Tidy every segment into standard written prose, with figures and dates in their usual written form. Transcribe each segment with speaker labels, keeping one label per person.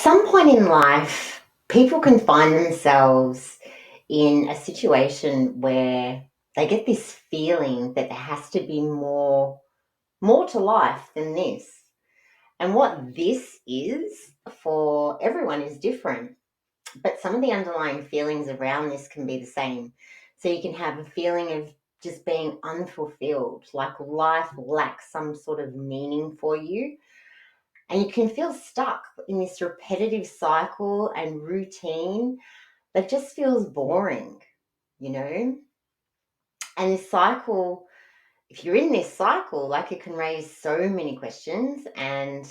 Speaker 1: some point in life, people can find themselves in a situation where they get this feeling that there has to be more to life than this. And what this is for everyone is different, but some of the underlying feelings around this can be the same. So you can have a feeling of just being unfulfilled, like life lacks some sort of meaning for you, and you can feel stuck in this repetitive cycle and routine that just feels boring, you know? And this cycle, if you're in this cycle, like it can raise so many questions, and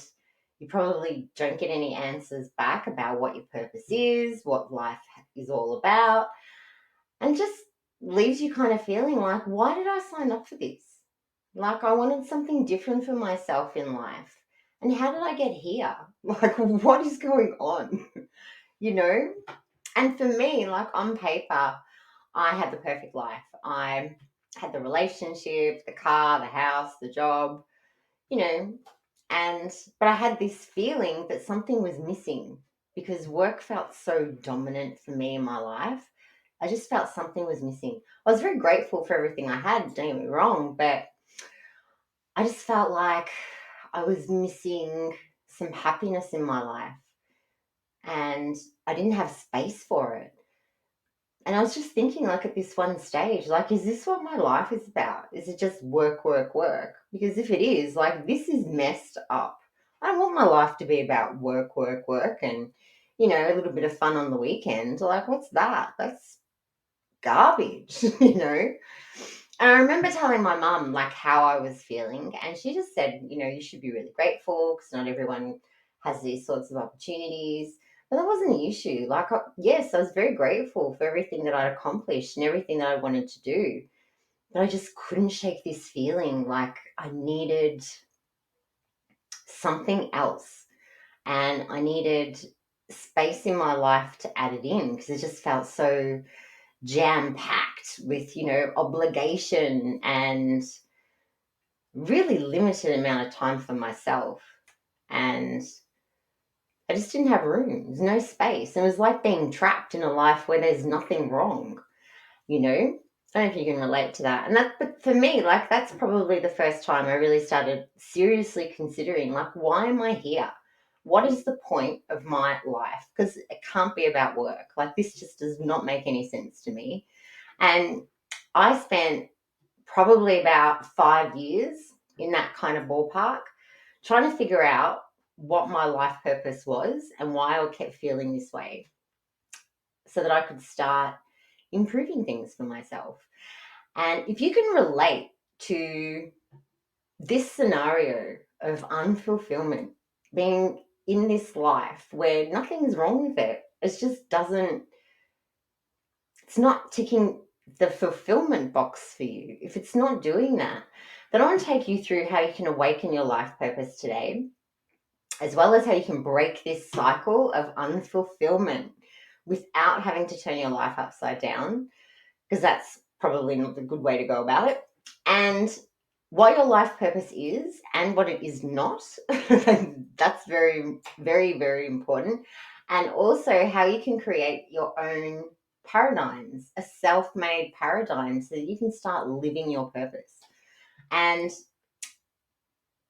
Speaker 1: you probably don't get any answers back about what your purpose is, what life is all about, and just leaves you kind of feeling like, why did I sign up for this? Like, I wanted something different for myself in life. And how did I get here? Like, what is going on? you know? And for me, like on paper, I had the perfect life. I had the relationship, the car, the house, the job, you know, but I had this feeling that something was missing because work felt so dominant for me in my life. I just felt something was missing. I was very grateful for everything I had, don't get me wrong, but I just felt like I was missing some happiness in my life and I didn't have space for it. And I was just thinking, like, at this one stage, like, is this what my life is about? Is it just work, work, work? Because if it is, like, this is messed up. I don't want my life to be about work, work, work and, a little bit of fun on the weekend. Like, what's that? That's garbage, And I remember telling my mum, like, how I was feeling. And she just said, you should be really grateful because not everyone has these sorts of opportunities. But that wasn't the issue. Like, yes, I was very grateful for everything that I'd accomplished and everything that I wanted to do. But I just couldn't shake this feeling like I needed something else. And I needed space in my life to add it in because it just felt so jam packed with, obligation and really limited amount of time for myself. And I just didn't have room. There's no space. It was like being trapped in a life where there's nothing wrong, you know? I don't know if you can relate to that. But for me, like, that's probably the first time I really started seriously considering, like, why am I here? What is the point of my life? Because it can't be about work. Like, this just does not make any sense to me. And I spent probably about 5 years in that kind of ballpark, trying to figure out what my life purpose was and why I kept feeling this way so that I could start improving things for myself. And if you can relate to this scenario of unfulfillment, being in this life where nothing's wrong with it, it just doesn't, it's not ticking the fulfillment box for you. If it's not doing that, then I want to take you through how you can awaken your life purpose today, as well as how you can break this cycle of unfulfillment without having to turn your life upside down, because that's probably not the good way to go about it. And what your life purpose is and what it is not. That's very, very, very important. And also how you can create your own paradigms, a self-made paradigm, so that you can start living your purpose. And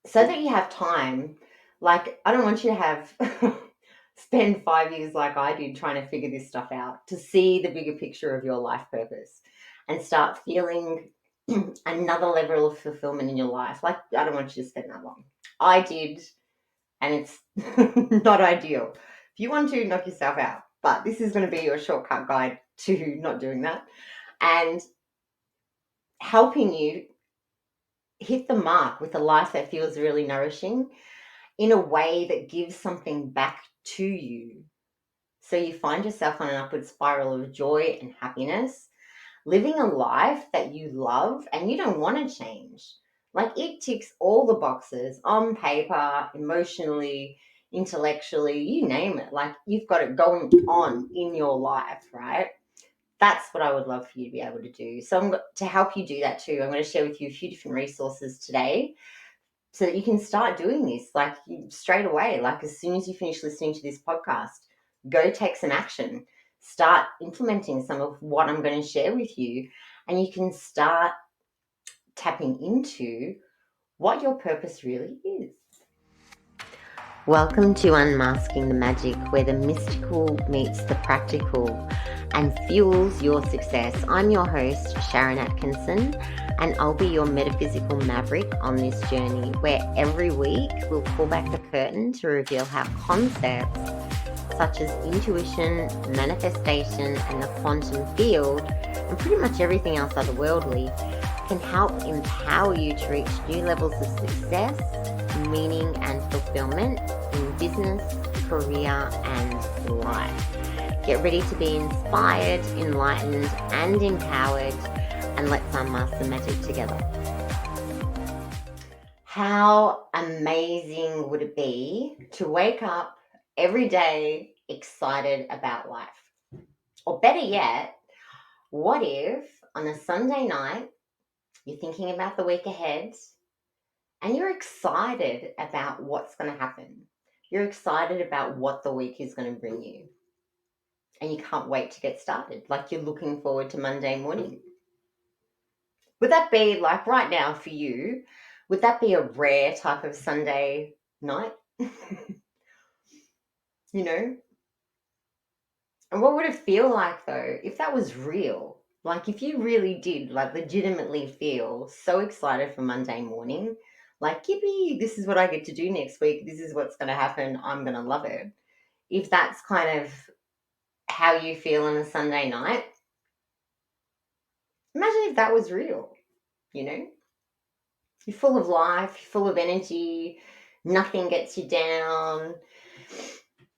Speaker 1: so that you have time, like, I don't want you to have spend 5 years like I did trying to figure this stuff out, to see the bigger picture of your life purpose and start feeling another level of fulfillment in your life. Like, I don't want you to spend that long. I did, and it's not ideal. If you want to, knock yourself out. But this is going to be your shortcut guide to not doing that and helping you hit the mark with a life that feels really nourishing in a way that gives something back to you. So you find yourself on an upward spiral of joy and happiness, living a life that you love and you don't want to change. Like, it ticks all the boxes on paper, emotionally, intellectually, you name it. Like, you've got it going on in your life, right? That's what I would love for you to be able to do. So to help you do that too, I'm going to share with you a few different resources today so that you can start doing this like straight away. Like as soon as you finish listening to this podcast, go take some action. Start implementing some of what I'm going to share with you, and you can start tapping into what your purpose really is. Welcome to Unmasking the Magic, where the mystical meets the practical and fuels your success. I'm your host, Sharyn Atkinson, and I'll be your metaphysical maverick on this journey, where every week we'll pull back the curtain to reveal how concepts such as intuition, manifestation, and the quantum field, and pretty much everything else otherworldly, can help empower you to reach new levels of success, meaning, and fulfillment in business, career, and life. Get ready to be inspired, enlightened, and empowered, and let's unmask the magic together. How amazing would it be to wake up every day excited about life? Or better yet, what if on a Sunday night you're thinking about the week ahead and you're excited about what's going to happen? You're excited about what the week is going to bring you. And you can't wait to get started. Like you're looking forward to Monday morning. Would that be like right now for you? Would that be a rare type of Sunday night? You know? And what would it feel like though if that was real? Like if you really did like legitimately feel so excited for Monday morning, like yippee, this is what I get to do next week. This is what's going to happen. I'm going to love it. If that's kind of how you feel on a Sunday night, imagine if that was real, you know? You're full of life, you're full of energy, nothing gets you down.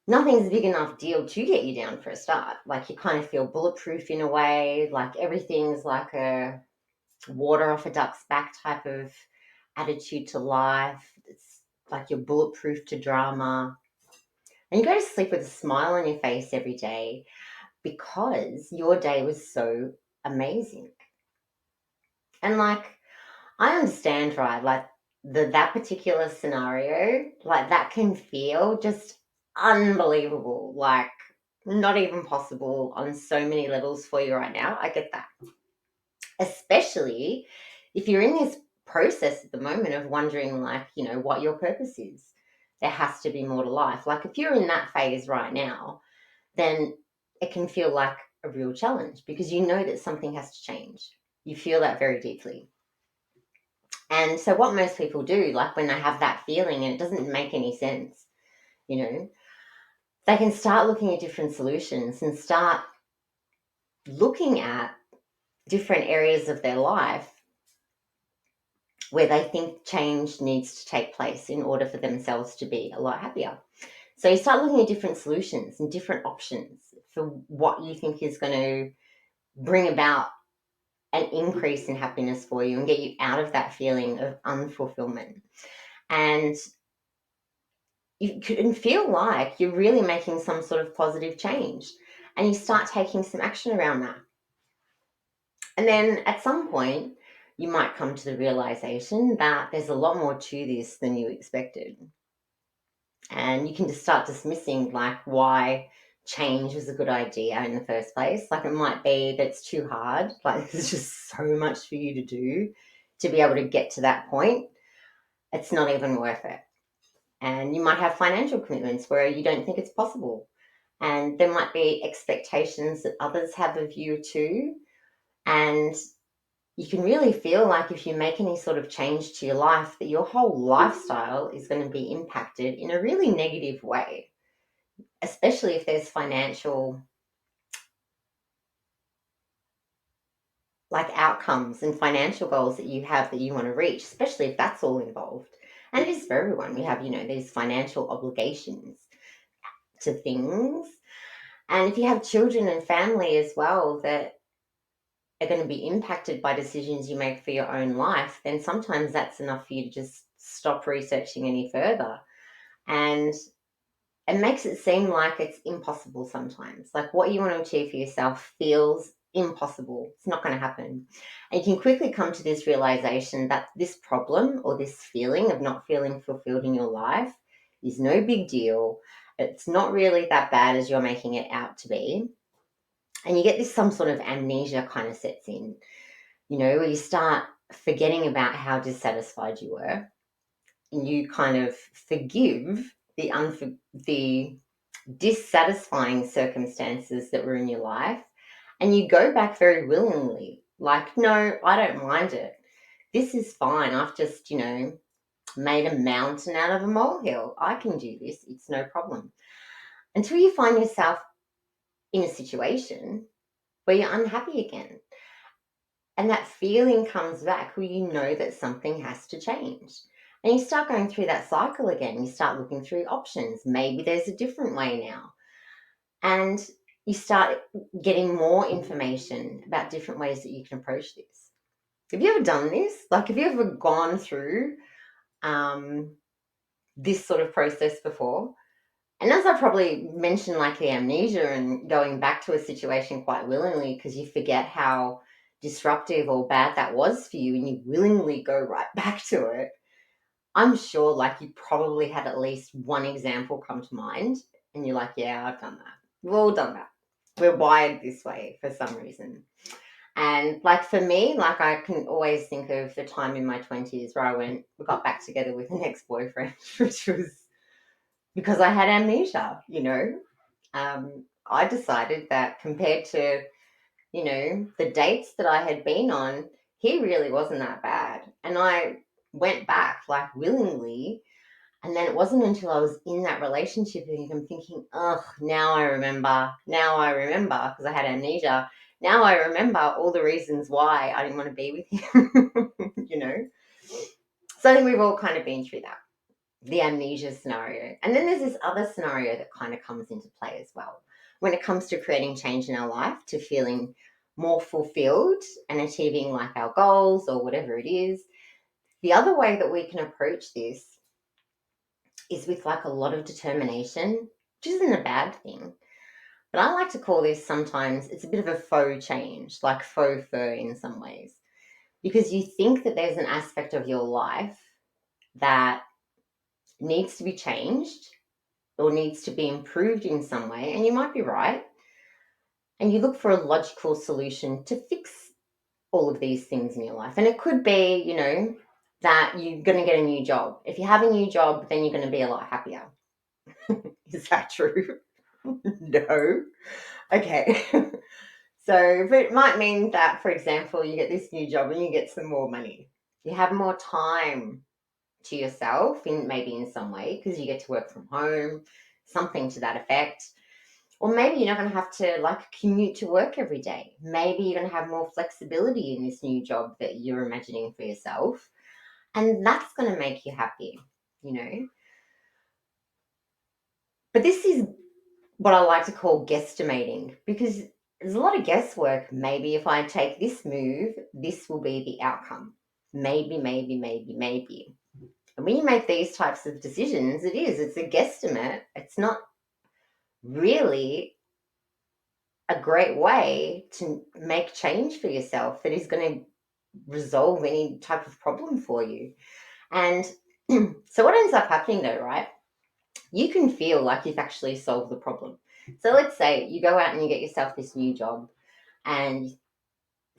Speaker 1: Nothing's a big enough deal to get you down for a start. Like you kind of feel bulletproof in a way, like everything's like a water off a duck's back type of attitude to life. It's like you're bulletproof to drama. And you go to sleep with a smile on your face every day because your day was so amazing. And like, I understand, right? Like that particular scenario, like that can feel just unbelievable, like not even possible on so many levels for you right now. I get that. Especially if you're in this process at the moment of wondering, like, you know, what your purpose is. There has to be more to life. Like if you're in that phase right now, then it can feel like a real challenge because you know that something has to change. You feel that very deeply. And so what most people do, like when they have that feeling and it doesn't make any sense, you know, they can start looking at different solutions and start looking at different areas of their life where they think change needs to take place in order for themselves to be a lot happier. So you start looking at different solutions and different options for what you think is going to bring about an increase in happiness for you and get you out of that feeling of unfulfillment. And you can feel like you're really making some sort of positive change, and you start taking some action around that. And then at some point, you might come to the realization that there's a lot more to this than you expected. And you can just start dismissing like why change was a good idea in the first place. Like it might be that it's too hard, like there's just so much for you to do to be able to get to that point. It's not even worth it. And you might have financial commitments where you don't think it's possible. And there might be expectations that others have of you too. And you can really feel like if you make any sort of change to your life, that your whole lifestyle is going to be impacted in a really negative way, especially if there's financial like outcomes and financial goals that you have that you want to reach, especially if that's all involved. And it is for everyone. We have, you know, these financial obligations to things. And if you have children and family as well that are going to be impacted by decisions you make for your own life, then sometimes that's enough for you to just stop researching any further. And it makes it seem like it's impossible sometimes. Like what you want to achieve for yourself feels impossible. It's not going to happen. And you can quickly come to this realization that this problem or this feeling of not feeling fulfilled in your life is no big deal. It's not really that bad as you're making it out to be. And you get this some sort of amnesia kind of sets in, where you start forgetting about how dissatisfied you were, and you kind of forgive the dissatisfying circumstances that were in your life, and you go back very willingly. Like, no, I don't mind it. This is fine. I've just, made a mountain out of a molehill. I can do this. It's no problem. Until you find yourself in a situation where you're unhappy again. And that feeling comes back where you know that something has to change. And you start going through that cycle again. You start looking through options. Maybe there's a different way now. And you start getting more information about different ways that you can approach this. Have you ever done this? Like, have you ever gone through this sort of process before? And as I probably mentioned, like the amnesia and going back to a situation quite willingly because you forget how disruptive or bad that was for you and you willingly go right back to it, I'm sure like you probably had at least one example come to mind and you're like, yeah, I've done that. We've all done that. We're wired this way for some reason. And like for me, like I can always think of the time in my 20s where we got back together with an ex-boyfriend, which was because I had amnesia, I decided that compared to, the dates that I had been on, he really wasn't that bad. And I went back like willingly. And then it wasn't until I was in that relationship and I'm thinking, oh, now I remember, because I had amnesia. Now I remember all the reasons why I didn't want to be with him, So I think we've all kind of been through that, the amnesia scenario. And then there's this other scenario that kind of comes into play as well. When it comes to creating change in our life, to feeling more fulfilled and achieving like our goals or whatever it is, the other way that we can approach this is with like a lot of determination, which isn't a bad thing. But I like to call this sometimes, it's a bit of a faux change, like faux fur in some ways, because you think that there's an aspect of your life that needs to be changed or needs to be improved in some way, and you might be right. And you look for a logical solution to fix all of these things in your life. And it could be, that you're going to get a new job. If you have a new job, then you're going to be a lot happier. Is that true? No. Okay. So, but it might mean that, for example, you get this new job and you get some more money. You have more time to yourself maybe in some way because you get to work from home, something to that effect. Or maybe you're not going to have to like commute to work every day. Maybe you're going to have more flexibility in this new job that you're imagining for yourself. And that's going to make you happy, But this is what I like to call guesstimating, because there's a lot of guesswork. Maybe if I take this move, this will be the outcome. Maybe, maybe, maybe, maybe. And when you make these types of decisions, it's a guesstimate. It's not really a great way to make change for yourself that is going to resolve any type of problem for you. And so what ends up happening though, right? You can feel like you've actually solved the problem. So let's say you go out and you get yourself this new job and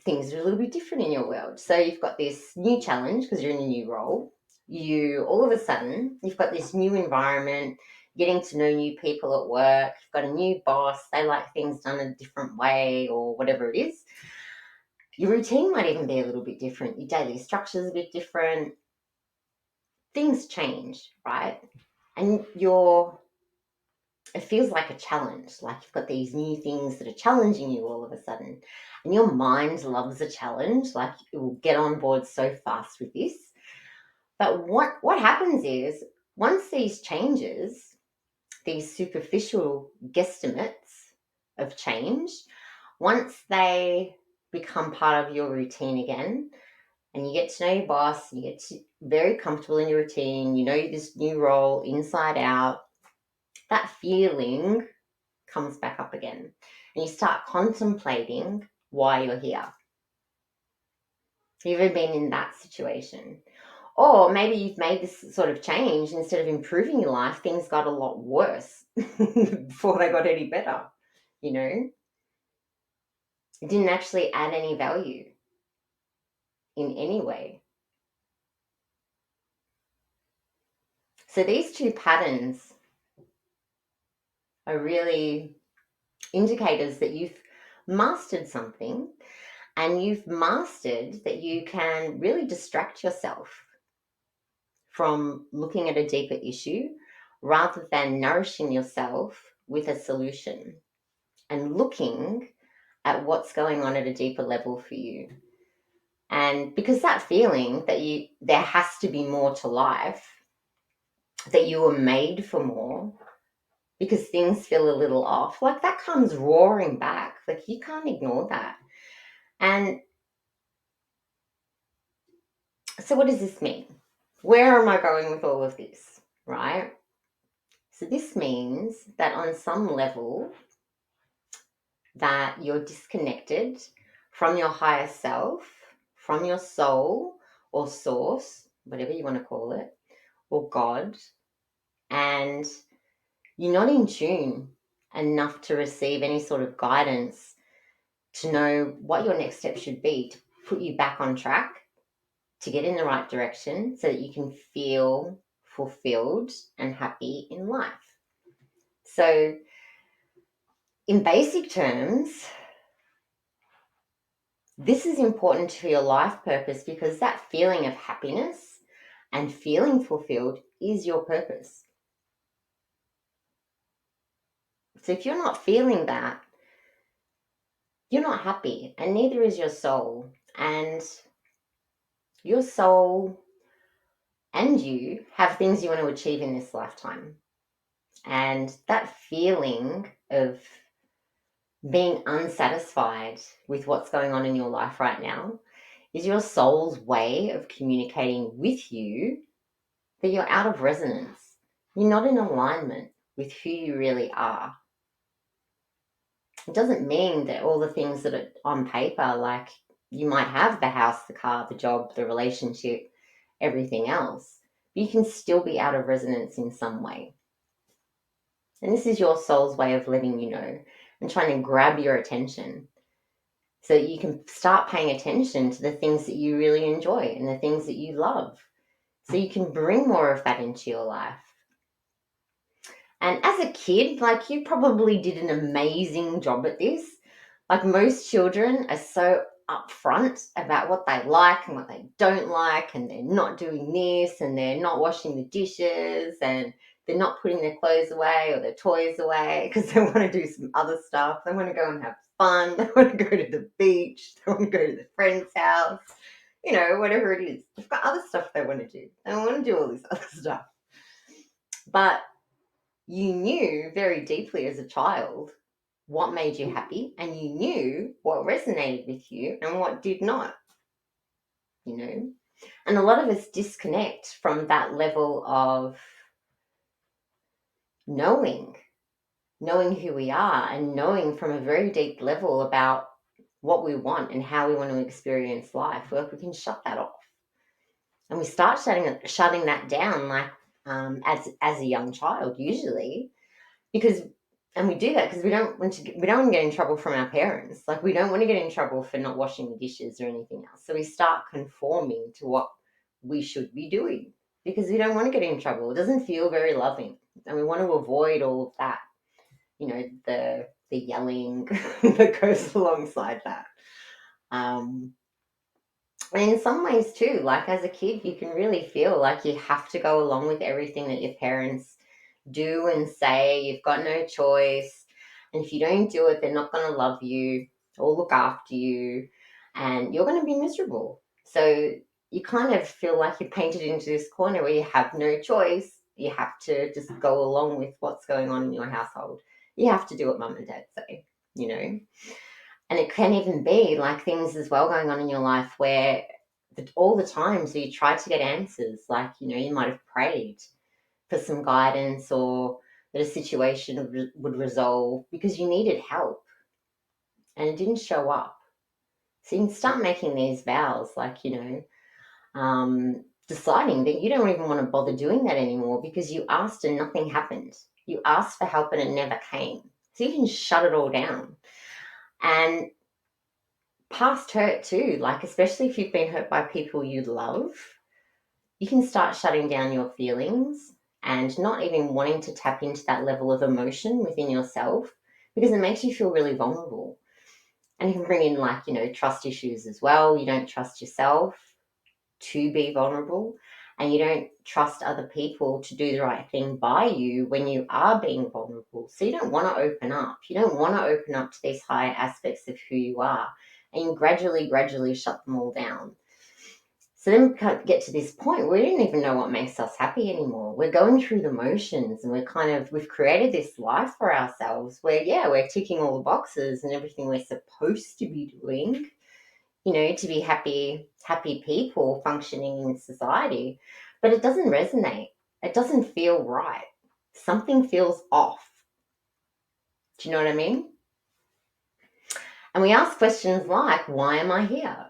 Speaker 1: things are a little bit different in your world. So you've got this new challenge because you're in a new role. All of a sudden, you've got this new environment, getting to know new people at work. You've got a new boss. They like things done a different way or whatever it is. Your routine might even be a little bit different. Your daily structure is a bit different. Things change, right? And it feels like a challenge, like you've got these new things that are challenging you all of a sudden. And your mind loves a challenge, like it will get on board so fast with this. But what happens is once these changes, these superficial guesstimates of change, once they become part of your routine again, and you get to know your boss, you get very comfortable in your routine, you know this new role inside out, that feeling comes back up again. And you start contemplating why you're here. Have you ever been in that situation? Or maybe you've made this sort of change, and instead of improving your life, things got a lot worse before they got any better. You know, it didn't actually add any value in any way. So these two patterns are really indicators that you've mastered something, and you've mastered that you can really distract yourself from looking at a deeper issue rather than nourishing yourself with a solution and looking at what's going on at a deeper level for you. And because that feeling that there has to be more to life, that you were made for more, because things feel a little off, like that comes roaring back. Like you can't ignore that. And so what does this mean? Where am I going with all of this, right? So this means that on some level that you're disconnected from your higher self, from your soul or source, whatever you want to call it, or God, and you're not in tune enough to receive any sort of guidance to know what your next step should be to put you back on track, to get in the right direction so that you can feel fulfilled and happy in life. So, in basic terms, this is important to your life purpose because that feeling of happiness and feeling fulfilled is your purpose. So if you're not feeling that, you're not happy, and neither is your soul. And your soul and you have things you want to achieve in this lifetime. And that feeling of being unsatisfied with what's going on in your life right now is your soul's way of communicating with you that you're out of resonance. You're not in alignment with who you really are. It doesn't mean that all the things that are on paper, like you might have the house, the car, the job, the relationship, everything else, but you can still be out of resonance in some way. And this is your soul's way of letting you know and trying to grab your attention so that you can start paying attention to the things that you really enjoy and the things that you love. So you can bring more of that into your life. And as a kid, like you probably did an amazing job at this. Like most children are so upfront about what they like and what they don't like, and they're not doing this, and they're not washing the dishes, and they're not putting their clothes away or their toys away because they want to do some other stuff. They want to go and have fun. They want to go to the beach. They want to go to their friend's house. You know, whatever it is. They've got other stuff they want to do. They want to do all this other stuff. But you knew very deeply as a child what made you happy, and you knew what resonated with you and what did not, you know. And a lot of us disconnect from that level of knowing who we are and knowing from a very deep level about what we want and how we want to experience life. Well, we can shut that off, and we start shutting that down, like as a young child usually, because and we do that because we don't want to get in trouble from our parents. Like we don't want to get in trouble for not washing the dishes or anything else. So we start conforming to what we should be doing because we don't want to get in trouble. It doesn't feel very loving, and we want to avoid all of that. You know, the yelling that goes alongside that. And in some ways too, like as a kid, you can really feel like you have to go along with everything that your parents do and say. You've got no choice. And if you don't do it, they're not going to love you or look after you, and you're going to be miserable. So you kind of feel like you're painted into this corner where you have no choice. You have to just go along with what's going on in your household. You have to do what mum and dad say, you know. And it can even be like things as well going on in your life where all the times you tried to get answers, like, you know, you might have prayed for some guidance or that a situation would resolve because you needed help and it didn't show up. So you can start making these vows, like, deciding that you don't even want to bother doing that anymore because you asked and nothing happened. You asked for help and it never came. So you can shut it all down. And past hurt too, like especially if you've been hurt by people you love, you can start shutting down your feelings and not even wanting to tap into that level of emotion within yourself because it makes you feel really vulnerable. And you can bring in, like, trust issues as well. You don't trust yourself to be vulnerable, and you don't trust other people to do the right thing by you when you are being vulnerable. So you don't want to open up. You don't want to open up to these higher aspects of who you are, and you gradually shut them all down. So then we can't get to this point where we don't even know what makes us happy anymore. We're going through the motions, and we've created this life for ourselves where, yeah, we're ticking all the boxes and everything we're supposed to be doing, to be happy people functioning in society. But it doesn't resonate. It doesn't feel right. Something feels off. Do you know what I mean? And we ask questions like, why am I here?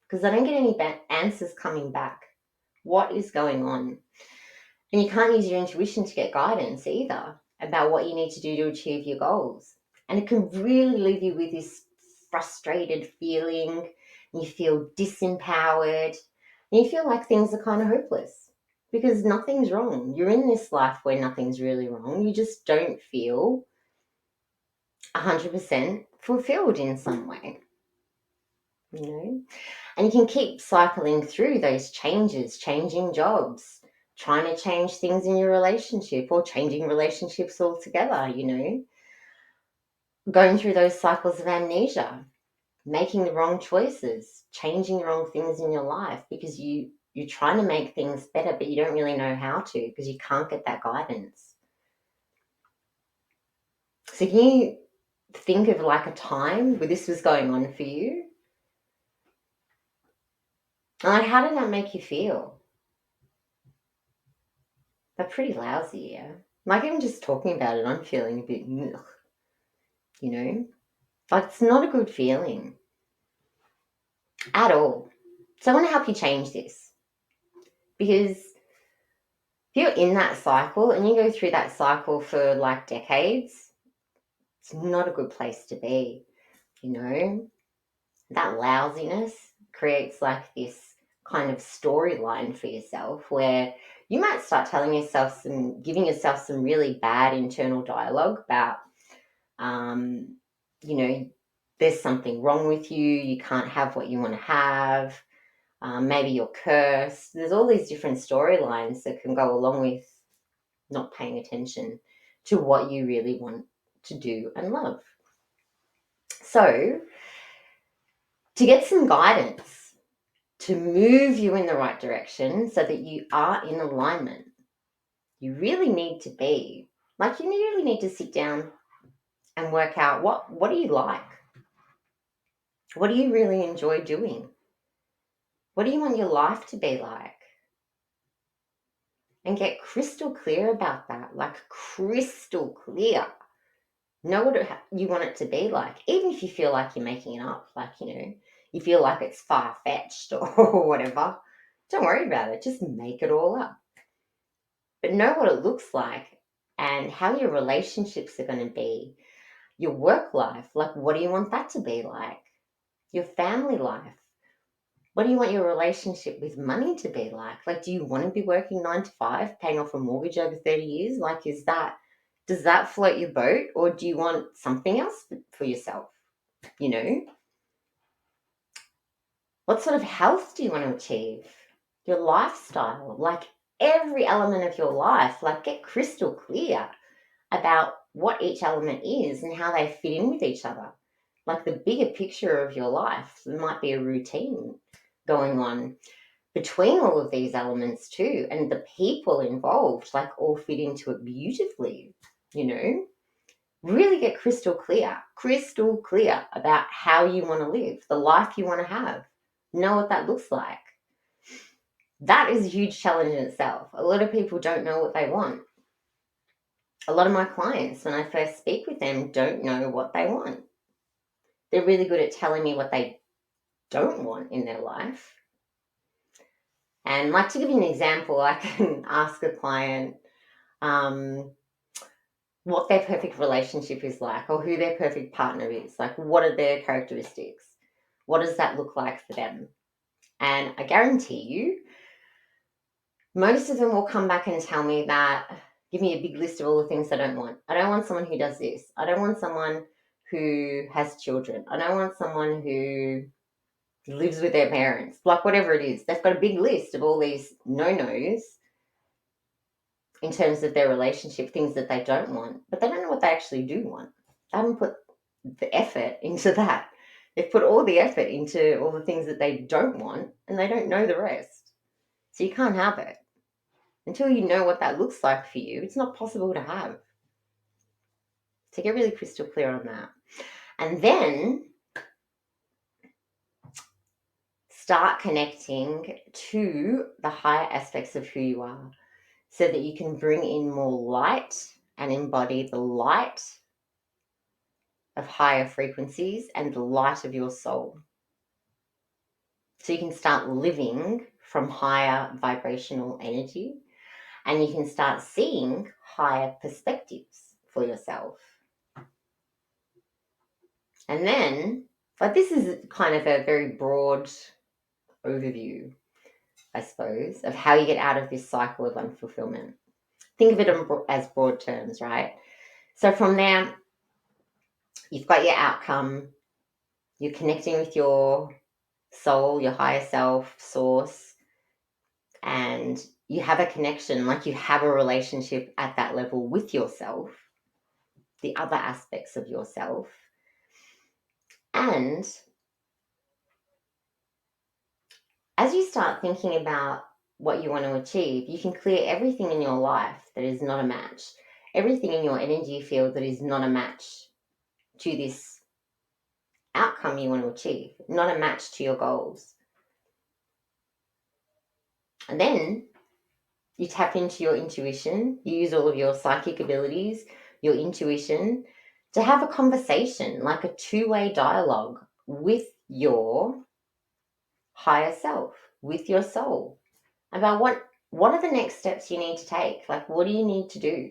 Speaker 1: Because I don't get any answers coming back. What is going on? And you can't use your intuition to get guidance either about what you need to do to achieve your goals. And it can really leave you with this frustrated feeling. You feel disempowered. And you feel like things are kind of hopeless because nothing's wrong. You're in this life where nothing's really wrong. You just don't feel 100% fulfilled in some way, And you can keep cycling through those changes, changing jobs, trying to change things in your relationship or changing relationships altogether, going through those cycles of amnesia, making the wrong choices, changing the wrong things in your life because you're trying to make things better, but you don't really know how to because you can't get that guidance. So can you think of like a time where this was going on for you? And like, how did that make you feel? They're pretty lousy, yeah. Like, even just talking about it, I'm feeling a bit, ugh, Like, it's not a good feeling at all. So I want to help you change this because if you're in that cycle and you go through that cycle for like decades, it's not a good place to be, That lousiness creates like this kind of storyline for yourself where you might start giving yourself some really bad internal dialogue about, you know, there's something wrong with you, you can't have what you want to have, maybe you're cursed. There's all these different storylines that can go along with not paying attention to what you really want to do and love. So, to get some guidance to move you in the right direction so that you are in alignment, you really need to be like, you really need to sit down and work out what do you like? What do you really enjoy doing? What do you want your life to be like? And get crystal clear about that, like crystal clear. Know what you want it to be like, even if you feel like you're making it up, like, you feel like it's far-fetched or whatever. Don't worry about it. Just make it all up. But know what it looks like and how your relationships are going to be. Your work life, like, what do you want that to be like? Your family life. What do you want your relationship with money to be like? Like, do you want to be working 9 to 5, paying off a mortgage over 30 years? Like, does that float your boat, or do you want something else for yourself? What sort of health do you want to achieve? Your lifestyle, like every element of your life, like get crystal clear about what each element is and how they fit in with each other. Like the bigger picture of your life, there might be a routine going on between all of these elements too, and the people involved like all fit into it beautifully. Really get crystal clear about how you want to live, the life you want to have. Know what that looks like. That is a huge challenge in itself. A lot of people don't know what they want. A lot of my clients, when I first speak with them, don't know what they want. They're really good at telling me what they don't want in their life. And like, to give you an example, I can ask a client what their perfect relationship is like, or who their perfect partner is. Like, what are their characteristics? What does that look like for them? And I guarantee you, most of them will come back and tell me that, give me a big list of all the things I don't want. I don't want someone who does this. I don't want someone who has children. I don't want someone who lives with their parents. Like, whatever it is, they've got a big list of all these no-nos in terms of their relationship, things that they don't want, but they don't know what they actually do want. They haven't put the effort into that. They've put all the effort into all the things that they don't want, and they don't know the rest. So you can't have it. Until you know what that looks like for you, it's not possible to have. So get really crystal clear on that. And then start connecting to the higher aspects of who you are so that you can bring in more light and embody the light of higher frequencies and the light of your soul. So you can start living from higher vibrational energy, and you can start seeing higher perspectives for yourself. And then, but this is kind of a very broad overview, I suppose, of how you get out of this cycle of unfulfillment. Think of it as broad terms, right? So from there, you've got your outcome, you're connecting with your soul, your higher self, source, and you have a connection, like you have a relationship at that level with yourself, the other aspects of yourself. And as you start thinking about what you want to achieve, you can clear everything in your life that is not a match, everything in your energy field that is not a match to this outcome you want to achieve, not a match to your goals. And then you tap into your intuition, you use all of your psychic abilities, your intuition, to have a conversation, like a two-way dialogue with your higher self, with your soul, about what are the next steps you need to take? Like, what do you need to do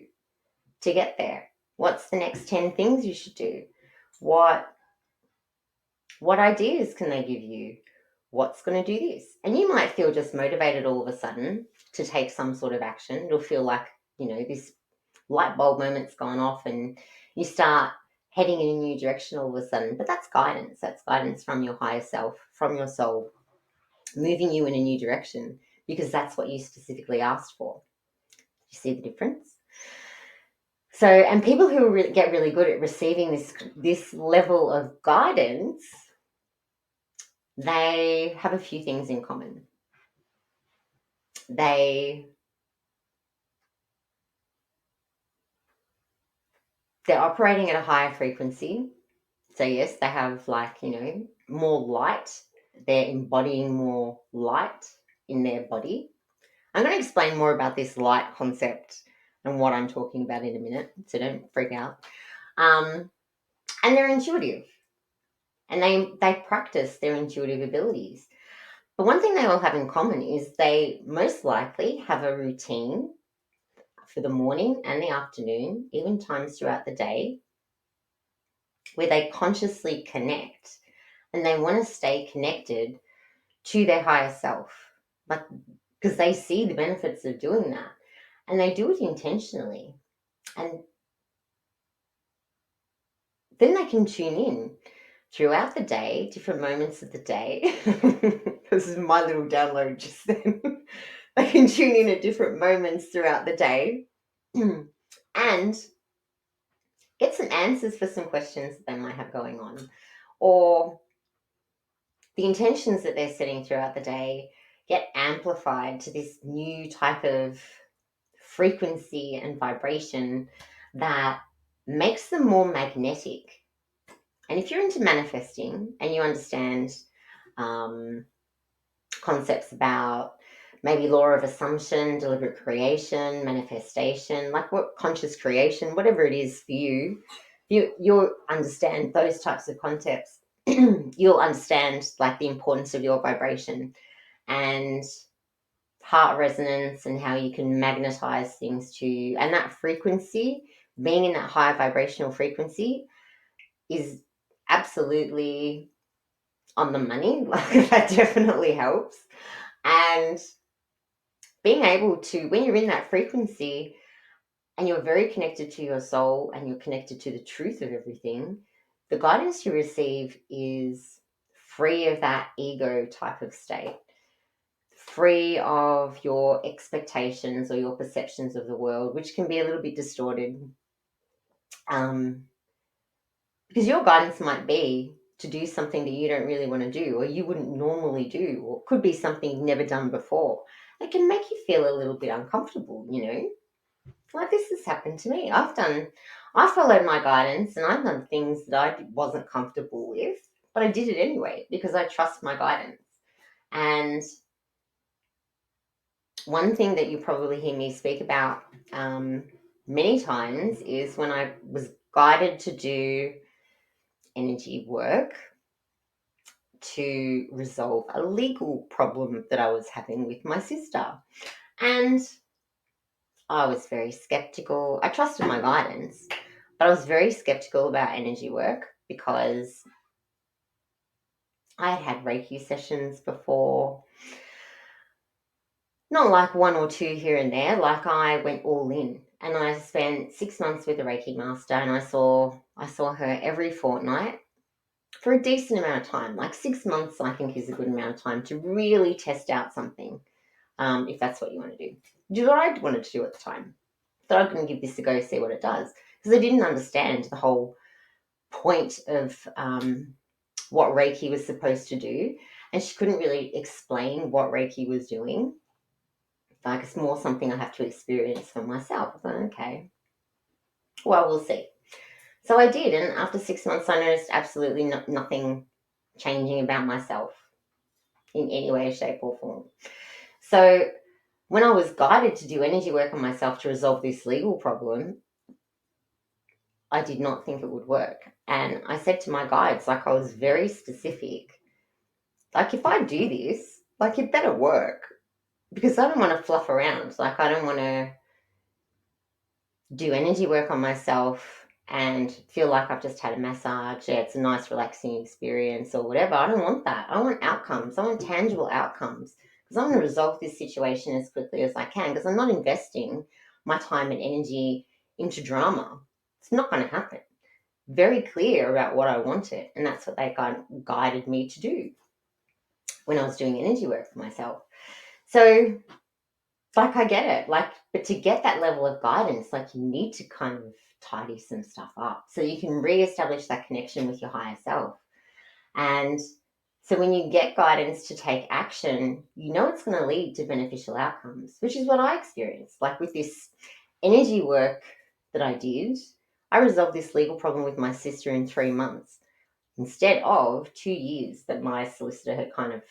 Speaker 1: to get there? What's the next 10 things you should do? What ideas can they give you? What's going to do this? And you might feel just motivated all of a sudden to take some sort of action. It'll feel like, this light bulb moment's gone off and you start heading in a new direction all of a sudden. But that's guidance. That's guidance from your higher self, from your soul, moving you in a new direction because that's what you specifically asked for. You see the difference? So, and people who get really good at receiving this level of guidance, they have a few things in common. They're operating at a higher frequency. So yes, they have more light. They're embodying more light in their body. I'm going to explain more about this light concept and what I'm talking about in a minute, so don't freak out. And they're intuitive, and they practice their intuitive abilities. But one thing they all have in common is they most likely have a routine for the morning and the afternoon, even times throughout the day, where they consciously connect and they want to stay connected to their higher self, like, because they see the benefits of doing that, and they do it intentionally. And then they can tune in throughout the day, different moments of the day. This is my little download just then. They can tune in at different moments throughout the day and get some answers for some questions that they might have going on, or the intentions that they're setting throughout the day get amplified to this new type of frequency and vibration that makes them more magnetic. And if you're into manifesting and you understand concepts about maybe law of assumption, deliberate creation, manifestation, like what conscious creation, whatever it is for you, you'll understand those types of concepts. you'll understand like the importance of your vibration and heart resonance and how you can magnetize things to you. And that frequency, being in that high vibrational frequency, is absolutely on the money. Like that definitely helps. And being able to, when you're in that frequency and you're very connected to your soul and you're connected to the truth of everything, the guidance you receive is free of that ego type of state, free of your expectations or your perceptions of the world, which can be a little bit distorted. Because your guidance might be to do something that you don't really want to do or you wouldn't normally do, or it could be something you've never done before. It can make you feel a little bit uncomfortable, you know? Like this has happened to me. I followed my guidance and I've done things that I wasn't comfortable with, but I did it anyway because I trust my guidance. And one thing that you probably hear me speak about many times is when I was guided to do energy work to resolve a legal problem that I was having with my sister. And I was very skeptical. I trusted my guidance, but I was very skeptical about energy work because I had had Reiki sessions before. Not like one or two here and there, like I went all in. And I spent 6 months with a Reiki master and I saw her every fortnight for a decent amount of time. Like 6 months I think is a good amount of time to really test out something. If that's what you want to do. Do what I wanted to do at the time. Thought I'm going to give this a go, see what it does. Because I didn't understand the whole point of what Reiki was supposed to do. And she couldn't really explain what Reiki was doing. Like it's more something I have to experience for myself. I thought, okay, well, we'll see. So I did. And after 6 months, I noticed absolutely nothing changing about myself in any way, shape, or form. So when I was guided to do energy work on myself to resolve this legal problem, I did not think it would work. And I said to my guides, like I was very specific, like if I do this, like it better work because I don't want to fluff around. Like I don't want to do energy work on myself and feel like I've just had a massage. Yeah, it's a nice relaxing experience or whatever. I don't want that. I want outcomes. I want tangible outcomes because I want to resolve this situation as quickly as I can because I'm not investing my time and energy into drama. It's not going to happen. Very clear about what I wanted, and that's what they guided me to do when I was doing energy work for myself. So like I get it, like, but to get that level of guidance, like you need to kind of tidy some stuff up so you can reestablish that connection with your higher self. And so when you get guidance to take action, you know it's going to lead to beneficial outcomes, which is what I experienced. Like with this energy work that I did, I resolved this legal problem with my sister in 3 months instead of 2 years that my solicitor had kind of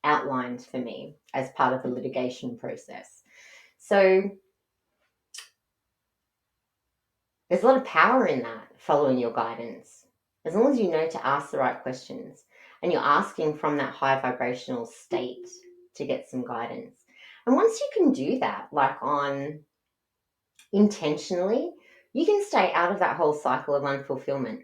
Speaker 1: outlined for me as part of the litigation process. So there's a lot of power in that, following your guidance. As long as you know to ask the right questions and you're asking from that high vibrational state to get some guidance. And once you can do that, like on intentionally, you can stay out of that whole cycle of unfulfillment,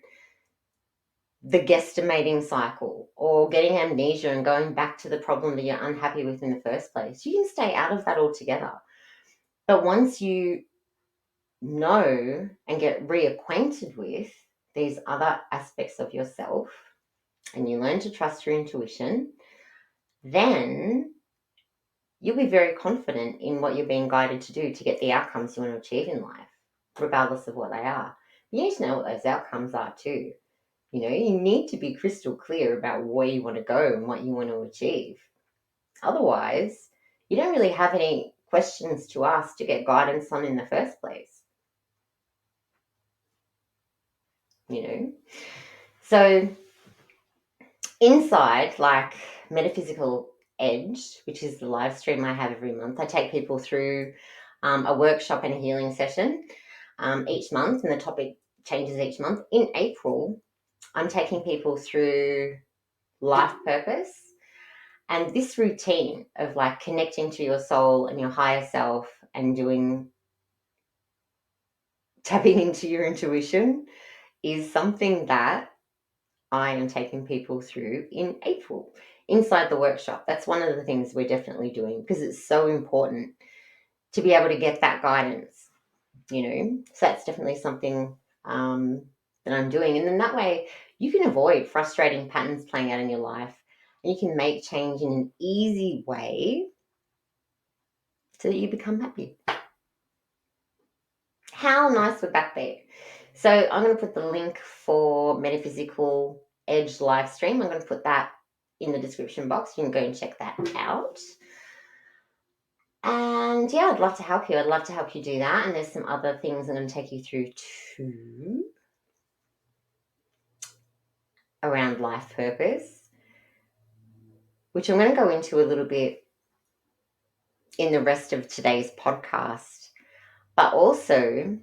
Speaker 1: the guesstimating cycle, or getting amnesia and going back to the problem that you're unhappy with in the first place. You can stay out of that altogether. But once you know and get reacquainted with these other aspects of yourself and you learn to trust your intuition, then you'll be very confident in what you're being guided to do to get the outcomes you want to achieve in life, regardless of what they are. You need to know what those outcomes are too. You know, you need to be crystal clear about where you want to go and what you want to achieve. Otherwise, you don't really have any questions to ask to get guidance on in the first place. You know? So inside, like Metaphysical Edge, which is the live stream I have every month, I take people through a workshop and a healing session each month, and the topic changes each month. In April, I'm taking people through life purpose. And this routine of like connecting to your soul and your higher self and tapping into your intuition is something that I am taking people through in April inside the workshop. That's one of the things we're definitely doing because it's so important to be able to get that guidance, you know. So that's definitely something that I'm doing. And then that way you can avoid frustrating patterns playing out in your life and you can make change in an easy way so that you become happy. How nice would that be? So I'm going to put the link for Metaphysical Edge live stream. I'm going to put that in the description box. You can go and check that out. And yeah, I'd love to help you. I'd love to help you do that. And there's some other things I'm going to take you through too around life purpose, which I'm going to go into a little bit in the rest of today's podcast. But also,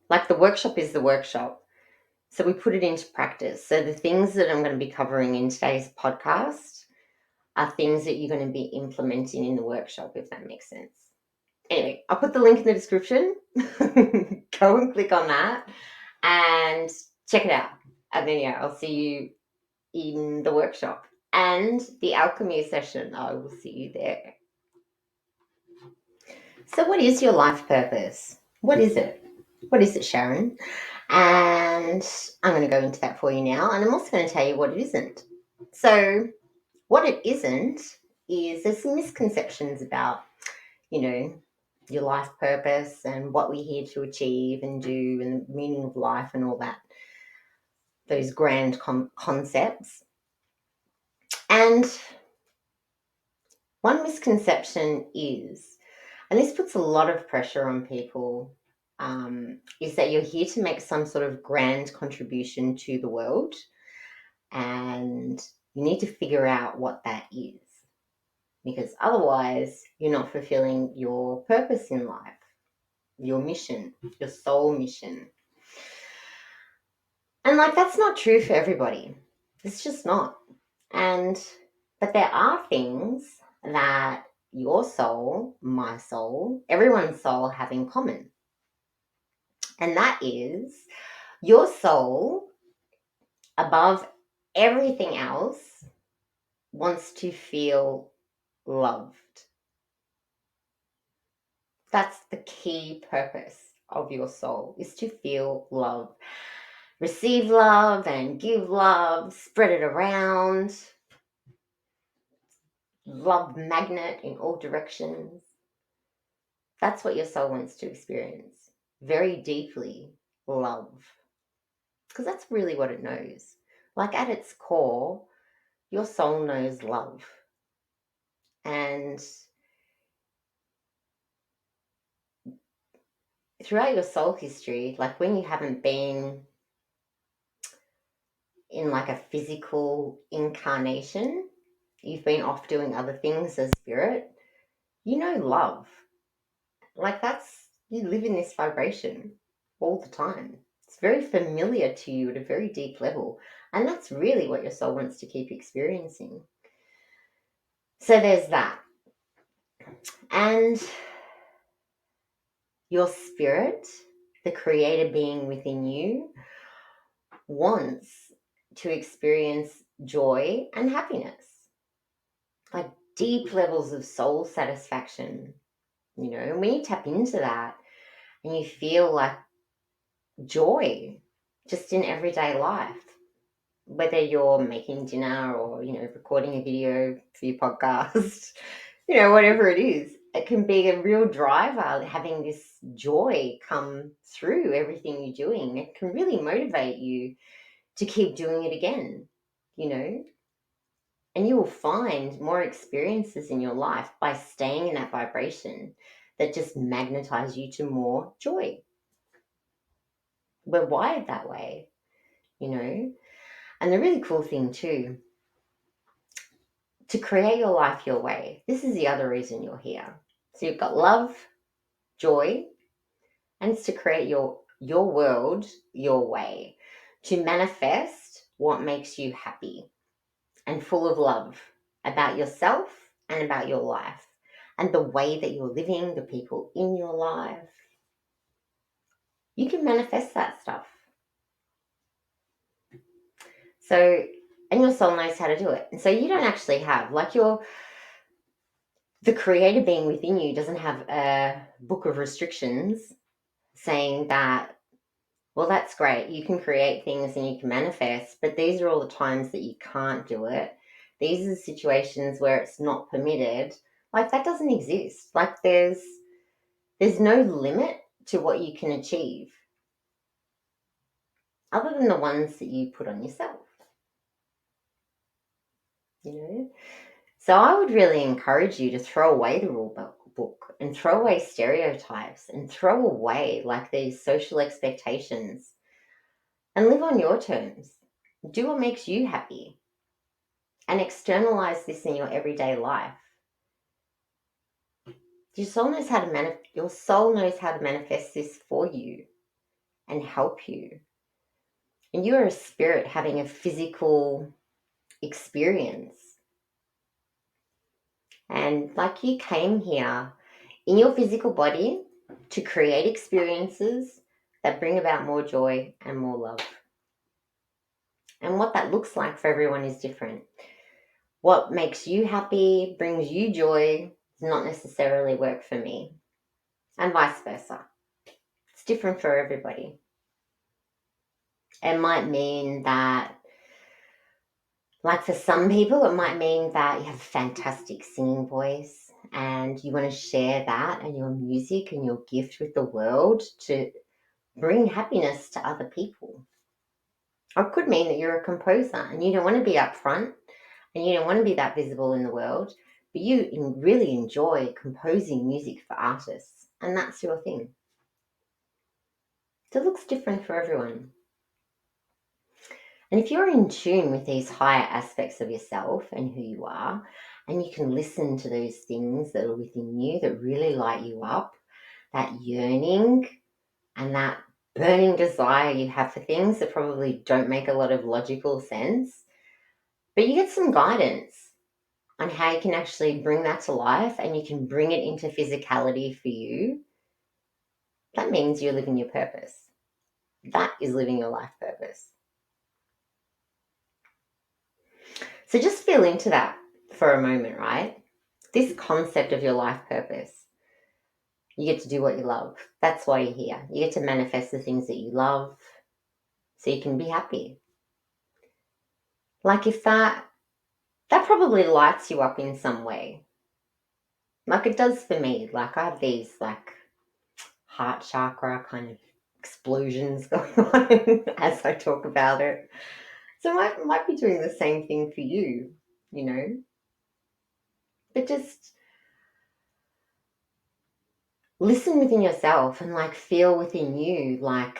Speaker 1: like the workshop is the workshop. So we put it into practice. So the things that I'm going to be covering in today's podcast are things that you're going to be implementing in the workshop, if that makes sense. Anyway, I'll put the link in the description. Go and click on that and check it out. And then, yeah, I'll see you in the workshop and the alchemy session. I will see you there. So what is your life purpose? What is it? What is it, Sharyn? And I'm going to go into that for you now. And I'm also going to tell you what it isn't. So what it isn't is there's some misconceptions about, you know, your life purpose and what we're here to achieve and do and the meaning of life and all that, those grand concepts. And one misconception is, and this puts a lot of pressure on people, is that you're here to make some sort of grand contribution to the world and you need to figure out what that is because otherwise you're not fulfilling your purpose in life, your mission, your soul mission. And like that's not true for everybody. It's just not. But there are things that your soul, my soul, everyone's soul have in common. And that is your soul, above everything else, wants to feel loved. That's the key purpose of your soul, is to feel love. Receive love and give love, spread it around. Love magnet in all directions. That's what your soul wants to experience. Very deeply love. Because that's really what it knows. Like at its core, your soul knows love. And throughout your soul history, like when you haven't been in like a physical incarnation, you've been off doing other things as spirit, you know love. Like you live in this vibration all the time. It's very familiar to you at a very deep level. And that's really what your soul wants to keep experiencing. So there's that. And your spirit, the creator being within you, wants to experience joy and happiness. Like deep levels of soul satisfaction, you know. And when you tap into that and you feel like joy just in everyday life, whether you're making dinner or, you know, recording a video for your podcast, you know, whatever it is, it can be a real driver, having this joy come through everything you're doing. It can really motivate you to keep doing it again, you know. And you will find more experiences in your life by staying in that vibration that just magnetize you to more joy. We're wired that way, you know. And the really cool thing too, to create your life your way. This is the other reason you're here. So you've got love, joy, and it's to create your your world your way, to manifest what makes you happy and full of love about yourself and about your life and the way that you're living, the people in your life. You can manifest that stuff. So, and your soul knows how to do it. And so you don't actually have, like, the creator being within you doesn't have a book of restrictions saying that, well, that's great. You can create things and you can manifest, but these are all the times that you can't do it. These are situations where it's not permitted. Like, that doesn't exist. Like, there's no limit to what you can achieve other than the ones that you put on yourself. You know? So I would really encourage you to throw away the rule book and throw away stereotypes and throw away like these social expectations and live on your terms. Do what makes you happy and externalize this in your everyday life. Your soul knows how to manifest this for you and help you. And you're a spirit having a physical experience. And like, you came here in your physical body to create experiences that bring about more joy and more love. And what that looks like for everyone is different. What makes you happy, brings you joy, does not necessarily work for me, and vice versa. It's different for everybody. It might mean that, like, for some people, it might mean that you have a fantastic singing voice and you want to share that and your music and your gift with the world to bring happiness to other people. Or it could mean that you're a composer and you don't want to be up front and you don't want to be that visible in the world, but you really enjoy composing music for artists, and that's your thing. So it looks different for everyone. And if you're in tune with these higher aspects of yourself and who you are, and you can listen to those things that are within you that really light you up, that yearning and that burning desire you have for things that probably don't make a lot of logical sense, but you get some guidance on how you can actually bring that to life and you can bring it into physicality for you, that means you're living your purpose. That is living your life purpose. So just feel into that for a moment, right? This concept of your life purpose. You get to do what you love. That's why you're here. You get to manifest the things that you love so you can be happy. Like, if that probably lights you up in some way. Like it does for me. Like, I have these like heart chakra kind of explosions going on as I talk about it. So I might be doing the same thing for you, you know. But just listen within yourself and like feel within you, like,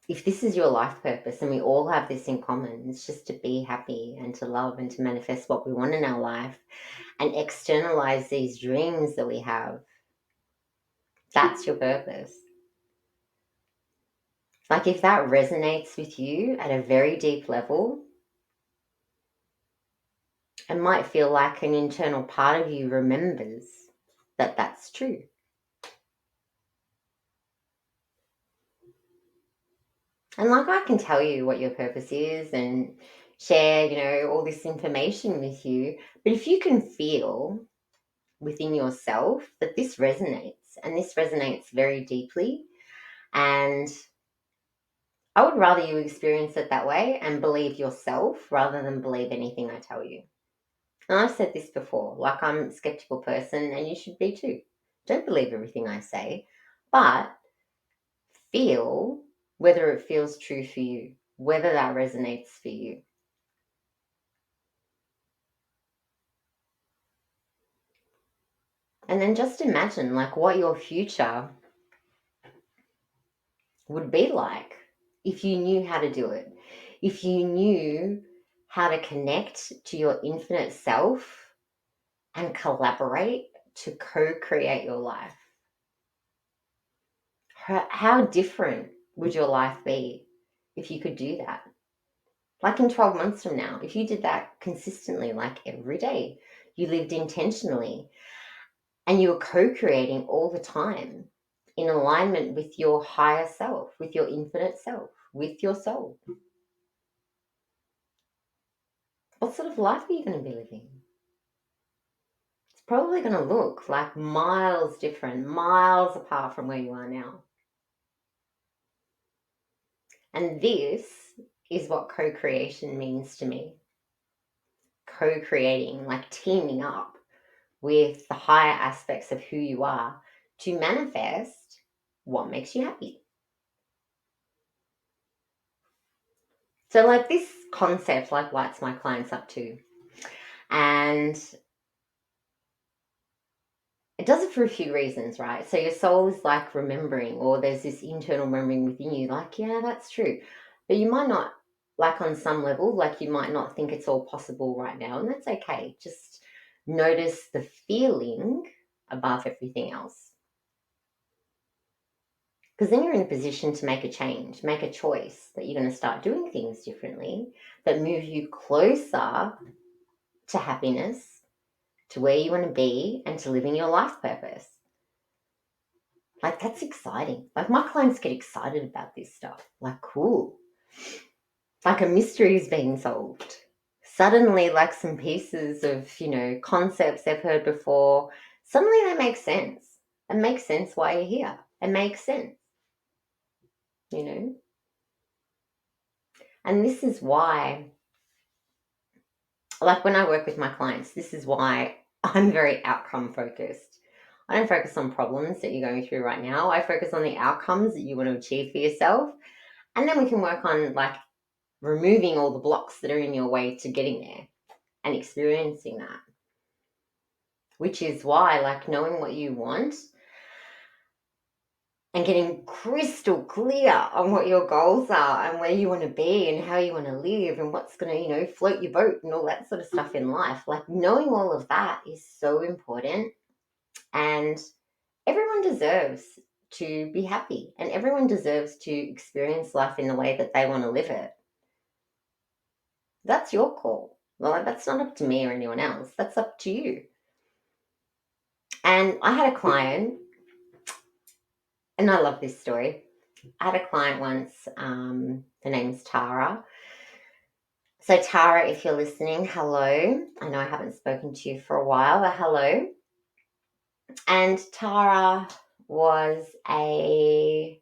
Speaker 1: if this is your life purpose, and we all have this in common, it's just to be happy and to love and to manifest what we want in our life and externalize these dreams that we have. That's your purpose. Like, if that resonates with you at a very deep level, it might feel like an internal part of you remembers that that's true. And like, I can tell you what your purpose is and share, you know, all this information with you. But if you can feel within yourself that this resonates, and this resonates very deeply, and I would rather you experience it that way and believe yourself rather than believe anything I tell you. And I've said this before, like, I'm a skeptical person and you should be too. Don't believe everything I say, but feel whether it feels true for you, whether that resonates for you. And then just imagine like what your future would be like if you knew how to do it, if you knew how to connect to your infinite self and collaborate to co-create your life. how different would your life be if you could do that? Like in 12 months from now, if you did that consistently, like every day, you lived intentionally and you were co-creating all the time in alignment with your higher self, with your infinite self, with your soul. What sort of life are you going to be living? It's probably going to look like miles different, miles apart from where you are now. And this is what co-creation means to me. Co-creating, like teaming up with the higher aspects of who you are to manifest what makes you happy. So like this concept like lights my clients up too. And it does it for a few reasons, right? So your soul is like remembering, or there's this internal memory within you, like, yeah, that's true. But you might not, like on some level, like you might not think it's all possible right now. And that's okay. Just notice the feeling above everything else. Because then you're in a position to make a change, make a choice that you're going to start doing things differently that move you closer to happiness, to where you want to be, and to living your life purpose. Like, that's exciting. Like, my clients get excited about this stuff. Like, cool. Like a mystery is being solved. Suddenly, like some pieces of, concepts they've heard before, suddenly they make sense. It makes sense why you're here. It makes sense, you know? And this is why, like when I work with my clients, this is why I'm very outcome focused. I don't focus on problems that you're going through right now. I focus on the outcomes that you want to achieve for yourself. And then we can work on like removing all the blocks that are in your way to getting there and experiencing that. Which is why, like, knowing what you want and getting crystal clear on what your goals are and where you want to be and how you want to live and what's going to, float your boat and all that sort of stuff in life. Like, knowing all of that is so important. And everyone deserves to be happy and everyone deserves to experience life in the way that they want to live it. That's your call. Well, that's not up to me or anyone else. That's up to you. And I had a client, and I love this story. I had a client once, her name's Tara. So Tara, if you're listening, hello. I know I haven't spoken to you for a while, but hello. And Tara was at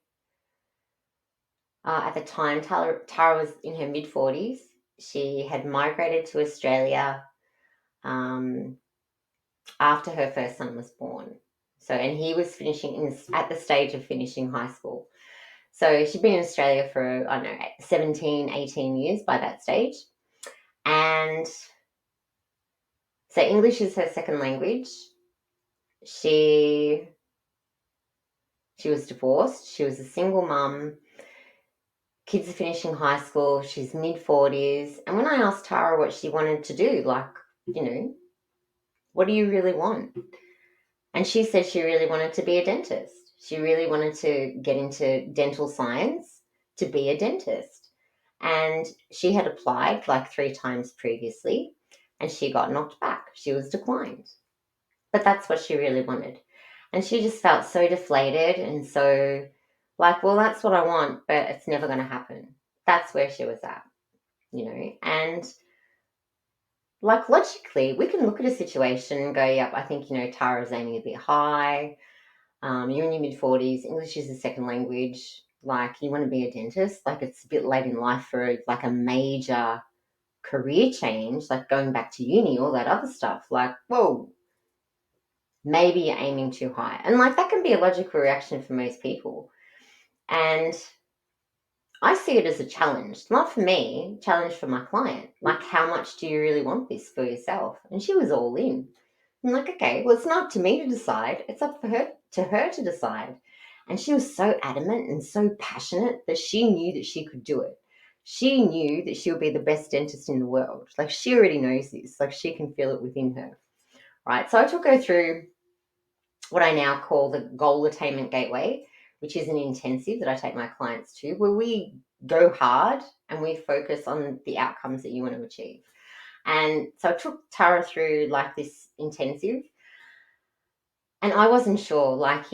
Speaker 1: the time, Tara was in her mid-40s. She had migrated to Australia after her first son was born. So, and he was at the stage of finishing high school. So she'd been in Australia for, 17, 18 years by that stage. And so English is her second language. She was divorced. She was a single mum. Kids are finishing high school. She's mid-40s. And when I asked Tara what she wanted to do, like, what do you really want? And she said she really wanted to be a dentist. She really wanted to get into dental science to be a dentist. And she had applied like 3 times previously and she got knocked back. She was declined. But that's what she really wanted. And she just felt so deflated and so like, well, that's what I want, but it's never going to happen. That's where she was at, and like logically, we can look at a situation and go, yep, I think, Tara's aiming a bit high. You're in your mid-40s. English is a second language. Like, you want to be a dentist. Like, it's a bit late in life for like a major career change, like going back to uni, all that other stuff. Like, whoa, maybe you're aiming too high. And like, that can be a logical reaction for most people. And I see it as a challenge, not for me, challenge for my client. Like, how much do you really want this for yourself? And she was all in. I'm like, okay, well, it's not up to me to decide. It's up for her to decide. And she was so adamant and so passionate that she knew that she could do it. She knew that she would be the best dentist in the world. Like, she already knows this. Like, she can feel it within her, right? So I took her through what I now call the goal attainment gateway, which is an intensive that I take my clients to, where we go hard and we focus on the outcomes that you want to achieve. And so I took Tara through like this intensive, and I wasn't sure, like,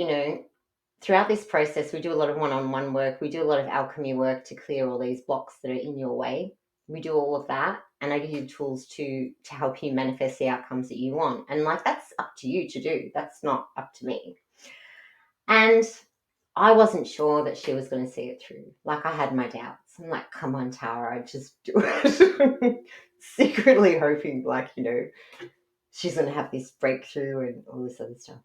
Speaker 1: throughout this process, we do a lot of one-on-one work. We do a lot of alchemy work to clear all these blocks that are in your way. We do all of that, and I give you tools to help you manifest the outcomes that you want. And like, that's up to you to do. That's not up to me. And I wasn't sure that she was going to see it through. Like, I had my doubts. I'm like, come on, Tara, just do it. Secretly hoping, like, she's going to have this breakthrough and all this other stuff.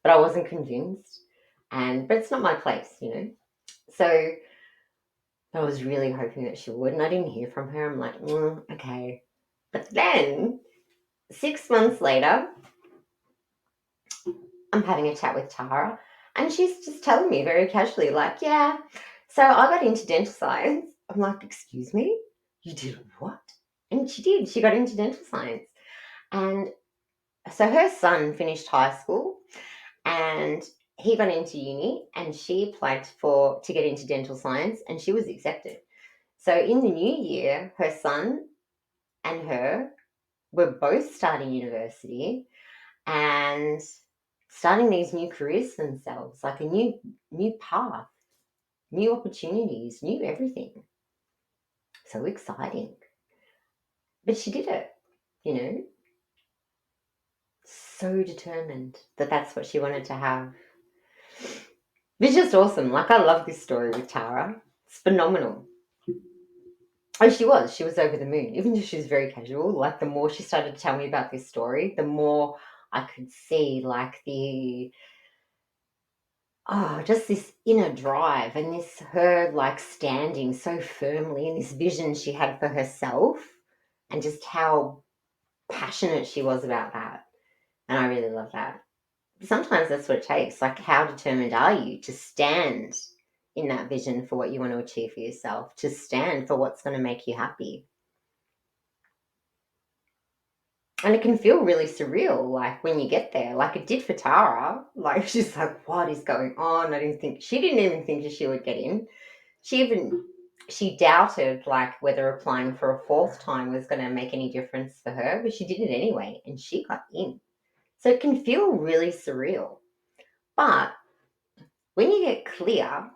Speaker 1: But I wasn't convinced. But it's not my place. So I was really hoping that she would, and I didn't hear from her. I'm like, okay. But then 6 months later, I'm having a chat with Tara, and she's just telling me very casually, like, yeah, so I got into dental science. I'm like, excuse me? You did what? And she did. She got into dental science. And so her son finished high school, and he got into uni, and she applied to get into dental science, and she was accepted. So in the new year, her son and her were both starting university and starting these new careers for themselves, like a new path, new opportunities, new everything. So exciting. But she did it, so determined that that's what she wanted to have. It's just awesome. Like, I love this story with Tara. It's phenomenal. Oh, she was over the moon. Even though she was very casual, like, the more she started to tell me about this story, the more I could see, like, just this inner drive, and this her, like, standing so firmly in this vision she had for herself, and just how passionate she was about that. And I really love that. Sometimes that's what it takes. Like, how determined are you to stand in that vision for what you want to achieve for yourself, to stand for what's going to make you happy? And it can feel really surreal, like, when you get there, like it did for Tara. Like, she's like, what is going on? She didn't even think that she would get in. She doubted, like, whether applying for a fourth time was going to make any difference for her, but she did it anyway, and she got in. So it can feel really surreal. But when you get clear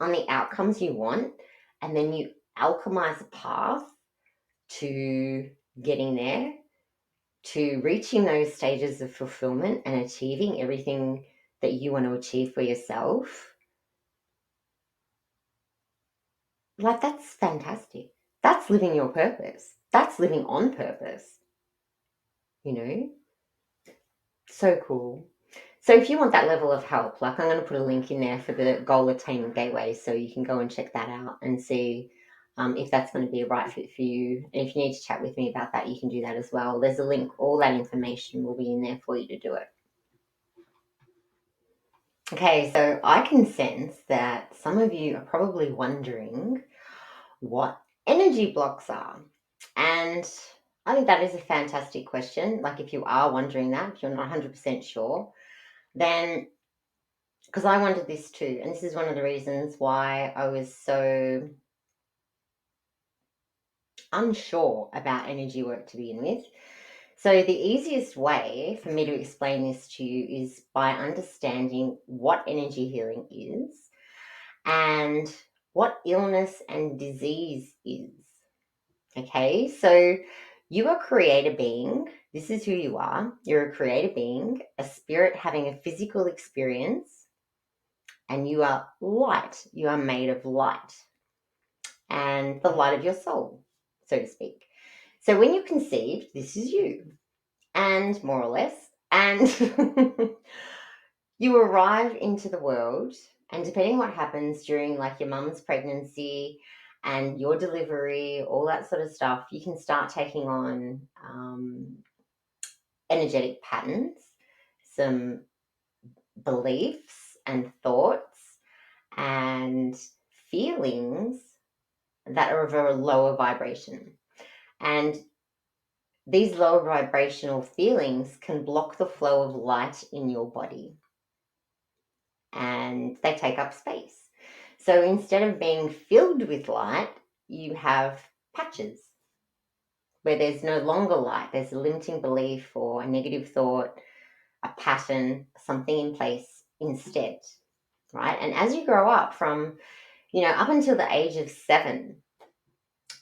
Speaker 1: on the outcomes you want, and then you alchemize a path to getting there, to reaching those stages of fulfillment and achieving everything that you want to achieve for yourself, like, that's fantastic. That's living your purpose. That's living on purpose. So cool. So if you want that level of help, like, I'm going to put a link in there for the Goal Attainment Gateway, so you can go and check that out and see if that's going to be a right fit for you. And if you need to chat with me about that, you can do that as well. There's a link. All that information will be in there for you to do it. Okay, so I can sense that some of you are probably wondering what energy blocks are. And I think that is a fantastic question. Like, if you are wondering that, if you're not 100% sure, then, because I wondered this too, and this is one of the reasons why I was so unsure about energy work to begin with. So the easiest way for me to explain this to you is by understanding what energy healing is and what illness and disease is. Okay, so you are a creator being. This is who you are. You're a creator being, a spirit having a physical experience, and you are light. You are made of light and the light of your soul, so to speak. So when you're conceived, this is you, and more or less, and you arrive into the world, and depending what happens during, like, your mum's pregnancy and your delivery, all that sort of stuff, you can start taking on energetic patterns, some beliefs and thoughts and feelings that are of a lower vibration. And these lower vibrational feelings can block the flow of light in your body. and they take up space. So instead of being filled with light, you have patches where there's no longer light. There's a limiting belief or a negative thought, a pattern, something in place instead, right? And as you grow up from, up until the age of 7,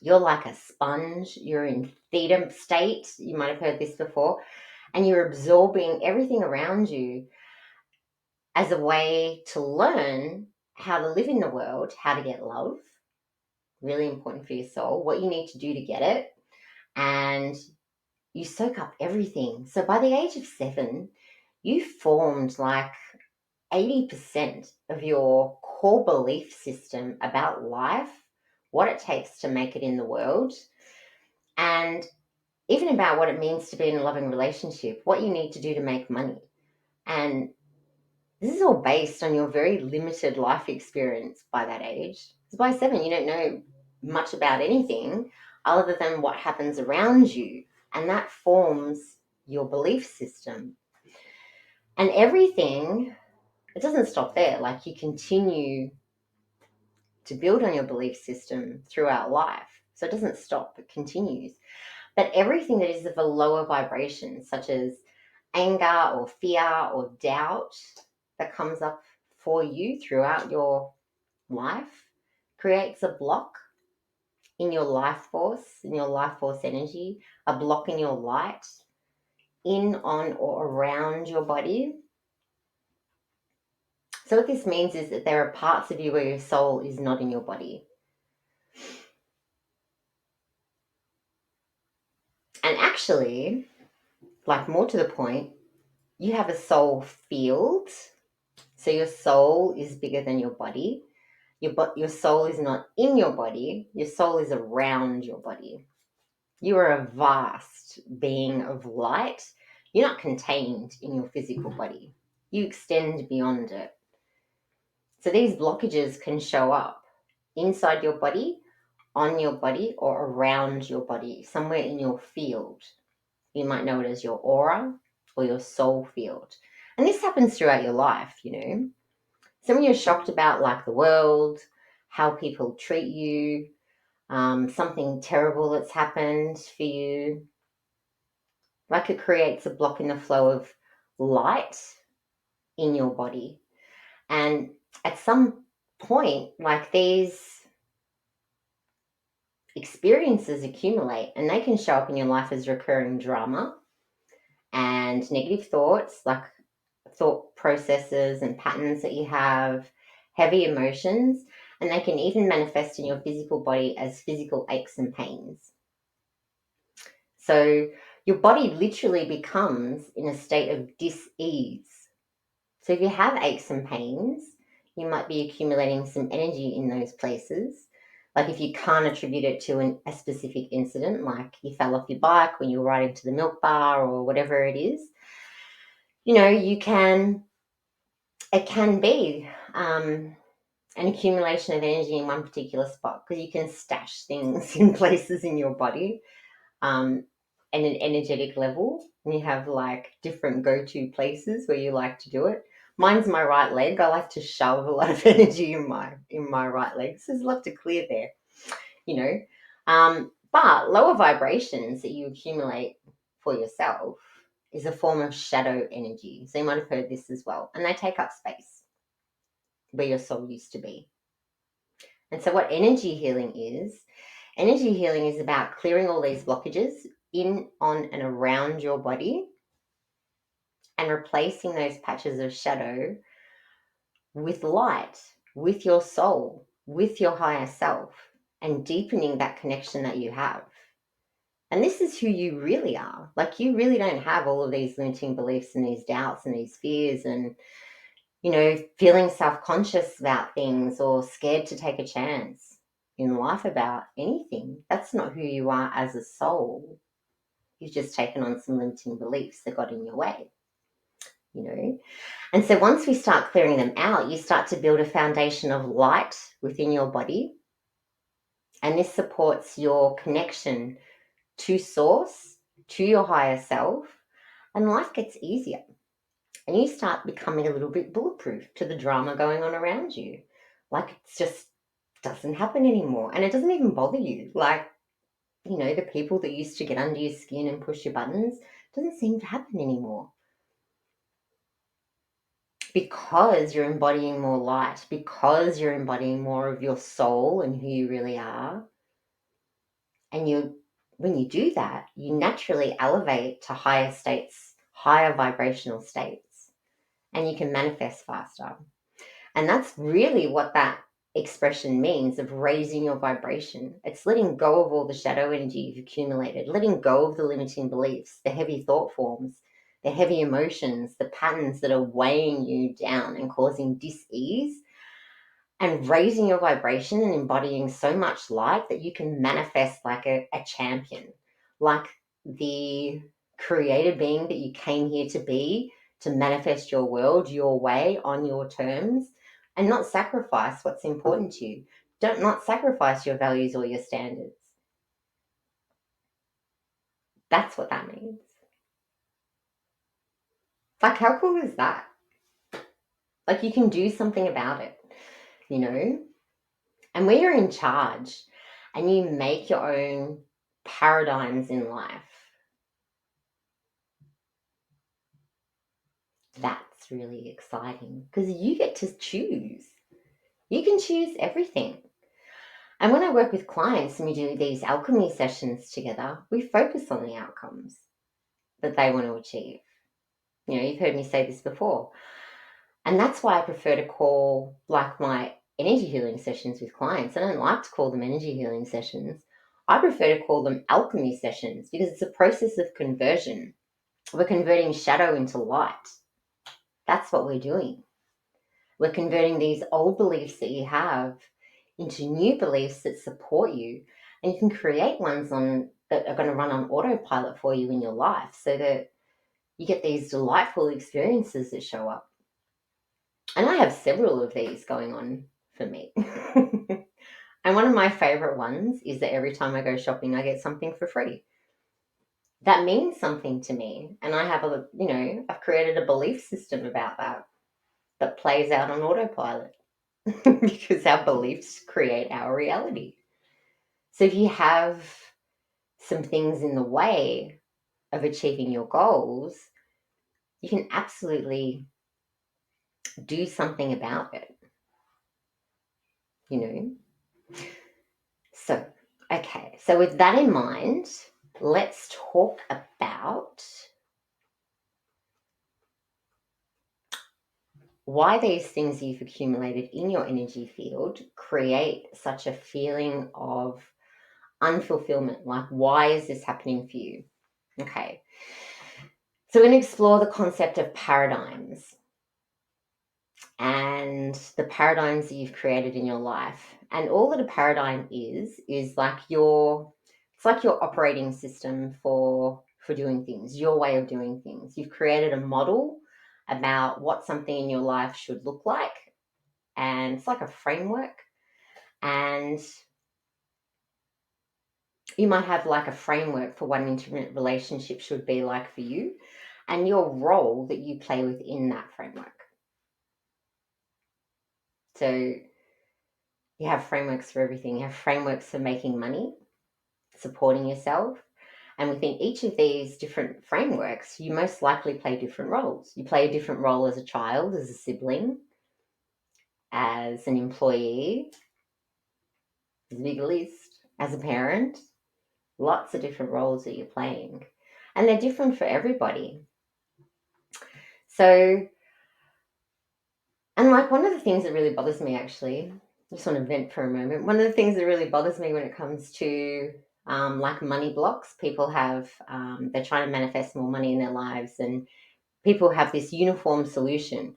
Speaker 1: you're like a sponge. You're in theta state. You might have heard this before. And you're absorbing everything around you as a way to learn how to live in the world, how to get love, really important for your soul, what you need to do to get it. And you soak up everything. So by the age of 7, you formed like 80% of your core belief system about life, what it takes to make it in the world, and even about what it means to be in a loving relationship, what you need to do to make money. And this is all based on your very limited life experience by that age. Because by 7, you don't know much about anything other than what happens around you. And that forms your belief system. And everything, it doesn't stop there. Like, you continue to build on your belief system throughout life. So it doesn't stop, it continues. But everything that is of a lower vibration, such as anger or fear or doubt that comes up for you throughout your life, creates a block in your life force energy, a block in your light, in, on, or around your body. So what this means is that there are parts of you where your soul is not in your body. And actually, like, more to the point, you have a soul field. So your soul is bigger than your body. Your soul is not in your body. Your soul is around your body. You are a vast being of light. You're not contained in your physical body. You extend beyond it. So these blockages can show up inside your body, on your body, or around your body, somewhere in your field. You might know it as your aura or your soul field. And this happens throughout your life, So when you're shocked about, like, the world, how people treat you, something terrible that's happened for you, like, it creates a block in the flow of light in your body. And at some point, like, these experiences accumulate, and they can show up in your life as recurring drama and negative thoughts, like thought processes and patterns that you have, heavy emotions, and they can even manifest in your physical body as physical aches and pains. So your body literally becomes in a state of dis-ease. So if you have aches and pains, you might be accumulating some energy in those places. Like, if you can't attribute it to a specific incident, like you fell off your bike when you were riding to the milk bar or whatever it is, it can be an accumulation of energy in one particular spot, because you can stash things in places in your body at an energetic level, and you have like different go-to places where you like to do it. Mine's my right leg. I like to shove a lot of energy in my right leg. So there's a lot to clear there, But lower vibrations that you accumulate for yourself is a form of shadow energy. So you might have heard this as well. And they take up space where your soul used to be. And so what energy healing is about clearing all these blockages in, on, and around your body, and replacing those patches of shadow with light, with your soul, with your higher self, and deepening that connection that you have. And this is who you really are. Like, you really don't have all of these limiting beliefs and these doubts and these fears and, feeling self-conscious about things or scared to take a chance in life about anything. That's not who you are as a soul. You've just taken on some limiting beliefs that got in your way, And so once we start clearing them out, you start to build a foundation of light within your body. And this supports your connection to source, to your higher self, and life gets easier. and you start becoming a little bit bulletproof to the drama going on around you. Like, it just doesn't happen anymore. And it doesn't even bother you. Like, the people that used to get under your skin and push your buttons doesn't seem to happen anymore. Because you're embodying more light, because you're embodying more of your soul and who you really are. And when you do that, you naturally elevate to higher states, higher vibrational states, and you can manifest faster. And that's really what that expression means, of raising your vibration. It's letting go of all the shadow energy you've accumulated, letting go of the limiting beliefs, the heavy thought forms, the heavy emotions, the patterns that are weighing you down and causing dis-ease, and raising your vibration and embodying so much light that you can manifest like a champion, like the creative being that you came here to be, to manifest your world your way on your terms, and not sacrifice what's important to you. Don't not sacrifice your values or your standards. That's what that means. Like, how cool is that? Like, you can do something about it, you know? And when you're in charge and you make your own paradigms in life, that's really exciting because you get to choose. You can choose everything. And when I work with clients and we do these alchemy sessions together, we focus on the outcomes that they want to achieve. You've heard me say this before. And that's why I prefer to call like my energy healing sessions with clients. I don't like to call them energy healing sessions. I prefer to call them alchemy sessions because it's a process of conversion. We're converting shadow into light. That's what we're doing. We're converting these old beliefs that you have into new beliefs that support you. And you can create ones that are going to run on autopilot for you in your life so that you get these delightful experiences that show up. And I have several of these going on for me. And one of my favorite ones is that every time I go shopping, I get something for free. That means something to me. And I have I've created a belief system about that plays out on autopilot because our beliefs create our reality. So if you have some things in the way of achieving your goals, you can absolutely do something about it. So, okay. So with that in mind, let's talk about why these things you've accumulated in your energy field create such a feeling of unfulfillment. Like, why is this happening for you? Okay. So we're going to explore the concept of paradigms and the paradigms that you've created in your life. And all that a paradigm is like it's like your operating system for doing things, your way of doing things. You've created a model about what something in your life should look like. And it's like a framework. And you might have like a framework for what an intimate relationship should be like for you and your role that you play within that framework. So you have frameworks for everything. You have frameworks for making money, supporting yourself. And within each of these different frameworks, you most likely play different roles. You play a different role as a child, as a sibling, as an employee, as a big list, as a parent. Lots of different roles that you're playing. And they're different for everybody. So, and like one of the things that really bothers me, actually, I just want to vent for a moment. One of the things that really bothers me when it comes to like money blocks, people have, they're trying to manifest more money in their lives, and people have this uniform solution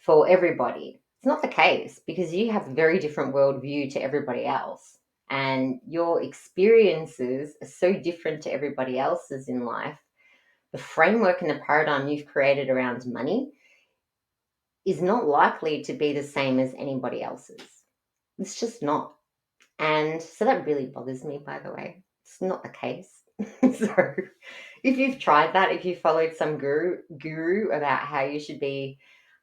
Speaker 1: for everybody. It's not the case because you have a very different worldview to everybody else. And your experiences are so different to everybody else's in life. The framework and the paradigm you've created around money is not likely to be the same as anybody else's. It's just not. And so that really bothers me, by the way. It's not the case. So if you've tried that, if you followed some guru about how you should be,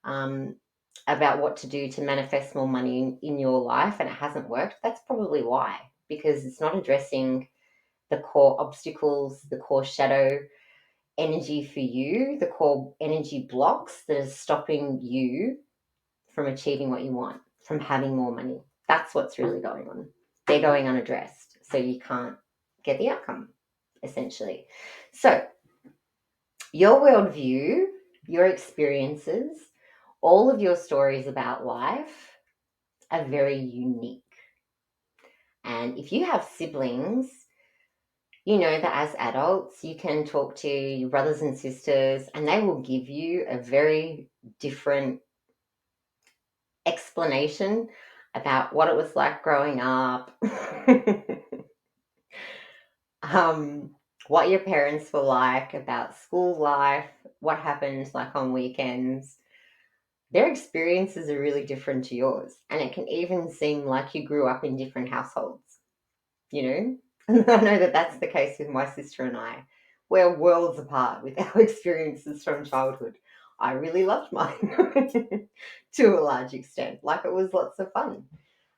Speaker 1: about what to do to manifest more money in your life and it hasn't worked, that's probably why, because it's not addressing the core obstacles, the core shadow energy for you, the core energy blocks that are stopping you from achieving what you want, from having more money. That's what's really going on. They're going unaddressed, so you can't get the outcome, essentially. So, your worldview, your experiences, all of your stories about life are very unique. And if you have siblings, you know that as adults, you can talk to your brothers and sisters, and they will give you a very different explanation about what it was like growing up, um, what your parents were like, about school life, what happened like on weekends. Their experiences are really different to yours, and it can even seem like you grew up in different households, you know? And I know that that's the case with my sister and I. We're worlds apart with our experiences from childhood. I really loved mine to a large extent. Like it was lots of fun.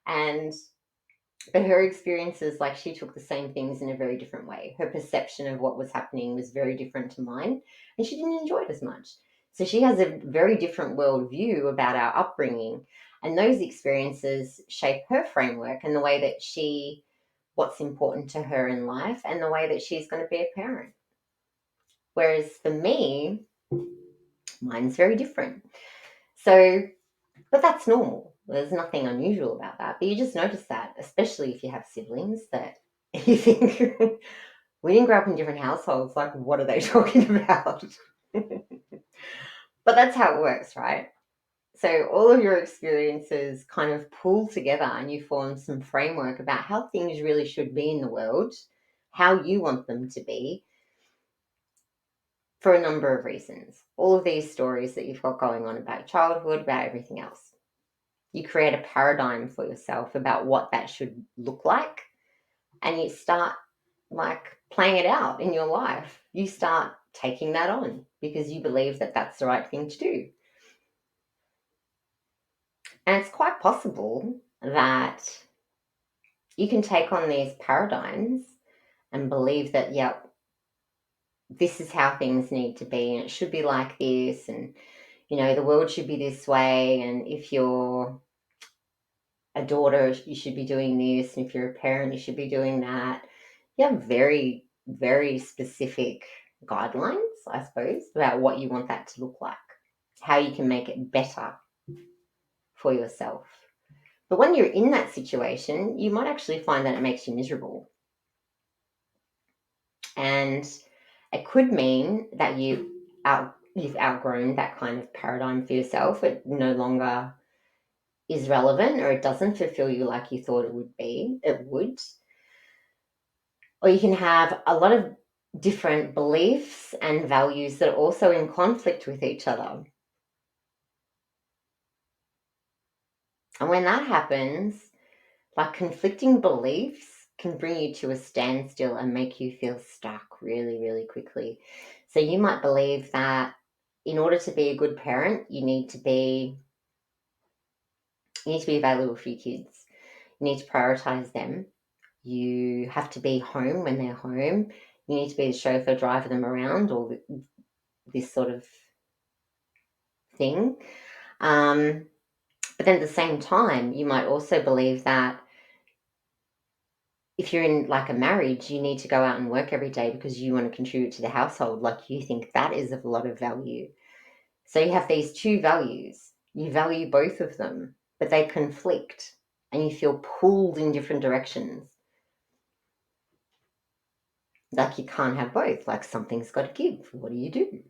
Speaker 1: And but her experiences, like she took the same things in a very different way. Her perception of what was happening was very different to mine, and she didn't enjoy it as much. So she has a very different worldview about our upbringing, and those experiences shape her framework and the way that what's important to her in life, and the way that she's going to be a parent. Whereas for me, mine's very different. So, but that's normal. There's nothing unusual about that. But you just notice that, especially if you have siblings, that you think, we didn't grow up in different households. Like, what are they talking about? But that's how it works, right? So all of your experiences kind of pool together and you form some framework about how things really should be in the world, how you want them to be, for a number of reasons. All of these stories that you've got going on about childhood, about everything else. You create a paradigm for yourself about what that should look like, and you start like playing it out in your life. You start taking that on because you believe that that's the right thing to do. And it's quite possible that you can take on these paradigms and believe that, yeah, this is how things need to be and it should be like this, and you know, the world should be this way, and if you're a daughter, you should be doing this, and if you're a parent, you should be doing that. You have very, very specific guidelines, I suppose, about what you want that to look like, how you can make it better for yourself. But when you're in that situation, you might actually find that it makes you miserable. And it could mean that you've outgrown that kind of paradigm for yourself. It no longer is relevant, or it doesn't fulfill you like you thought it would. Or you can have a lot of different beliefs and values that are also in conflict with each other. And when that happens, like, conflicting beliefs can bring you to a standstill and make you feel stuck really, really quickly. So you might believe that in order to be a good parent, you need to be available for your kids. You need to prioritize them. You have to be home when they're home. You need to be the chauffeur, driver them around, or this sort of thing. But then at the same time, you might also believe that if you're in like a marriage, you need to go out and work every day because you want to contribute to the household. Like, you think that is of a lot of value. So you have these two values. You value both of them, but they conflict and you feel pulled in different directions. Like, you can't have both. Like, something's got to give. What do?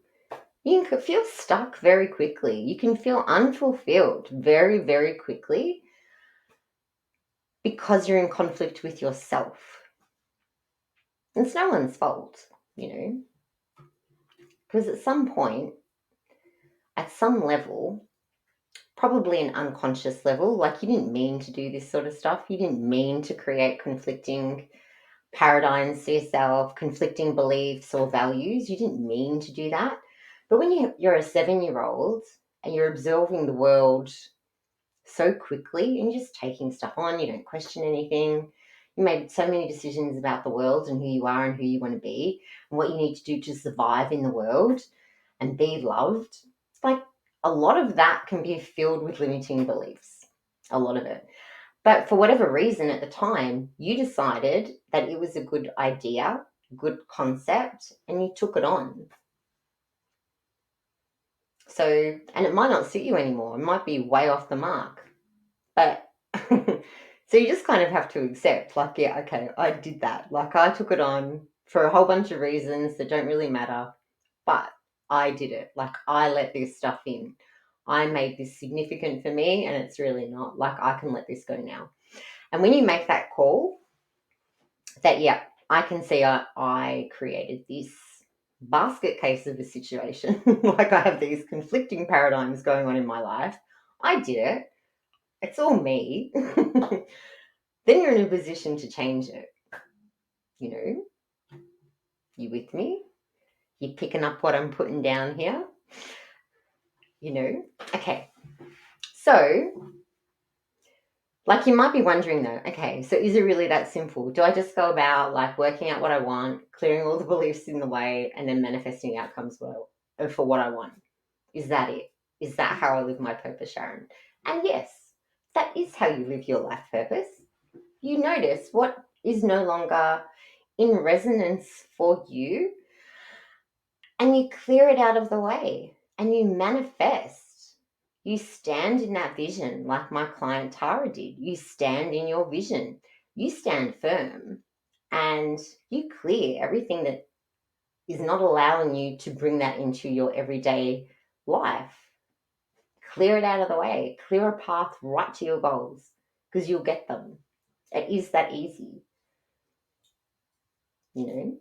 Speaker 1: You can feel stuck very quickly. You can feel unfulfilled very, very quickly because you're in conflict with yourself. It's no one's fault, you know, because at some point, at some level, probably an unconscious level, like, you didn't mean to do this sort of stuff. You didn't mean to create conflicting paradigms to yourself, conflicting beliefs or values. You didn't mean to do that. But when you're a 7-year-old and you're observing the world so quickly and you're just taking stuff on, you don't question anything. You made so many decisions about the world and who you are and who you want to be and what you need to do to survive in the world and be loved. Like a lot of that can be filled with limiting beliefs, a lot of it. But for whatever reason at the time, you decided that it was a good idea, good concept, and you took it on. So, and it might not suit you anymore. It might be way off the mark. But so you just kind of have to accept, like, yeah, okay, I did that. Like, I took it on for a whole bunch of reasons that don't really matter, but I did it. Like, I let this stuff in. I made this significant for me, and it's really not. Like, I can let this go now. And when you make that call, that, yeah, I can see I created this basket case of a situation. Like, I have these conflicting paradigms going on in my life. I did it. It's all me. Then you're in a position to change it. You know, you with me? You picking up what I'm putting down here? You know? Okay. So, like, you might be wondering though, okay, so is it really that simple? Do I just go about like working out what I want, clearing all the beliefs in the way, and then manifesting outcomes for what I want? Is that it? Is that how I live my purpose, Sharyn? And yes, that is how you live your life purpose. You notice what is no longer in resonance for you, and you clear it out of the way and you manifest. You stand in that vision like my client Tara did. You stand in your vision. You stand firm and you clear everything that is not allowing you to bring that into your everyday life. Clear it out of the way. Clear a path right to your goals because you'll get them. It is that easy, you know?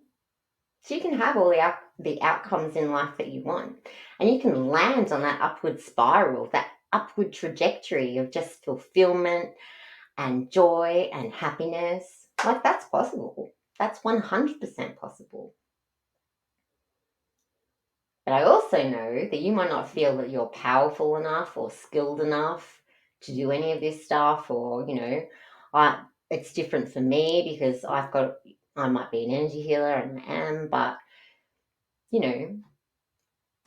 Speaker 1: So you can have all the outcomes in life that you want. And you can land on that upward spiral, that upward trajectory of just fulfillment and joy and happiness. Like, that's possible. That's 100% possible. But I also know that you might not feel that you're powerful enough or skilled enough to do any of this stuff, or, you know, it's different for me because I might be an energy healer and I am, but, you know,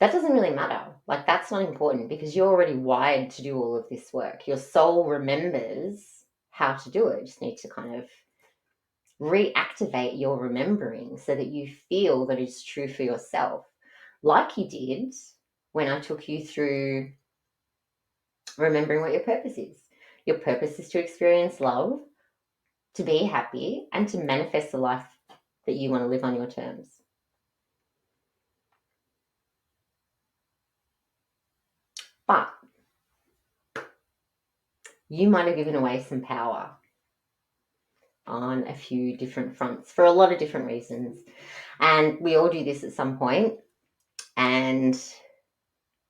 Speaker 1: that doesn't really matter. Like, that's not important because you're already wired to do all of this work. Your soul remembers how to do it. You just need to kind of reactivate your remembering so that you feel that it's true for yourself, like you did when I took you through remembering what your purpose is. Your purpose is to experience love, to be happy, and to manifest the life that you want to live on your terms. But you might have given away some power on a few different fronts for a lot of different reasons. And we all do this at some point. And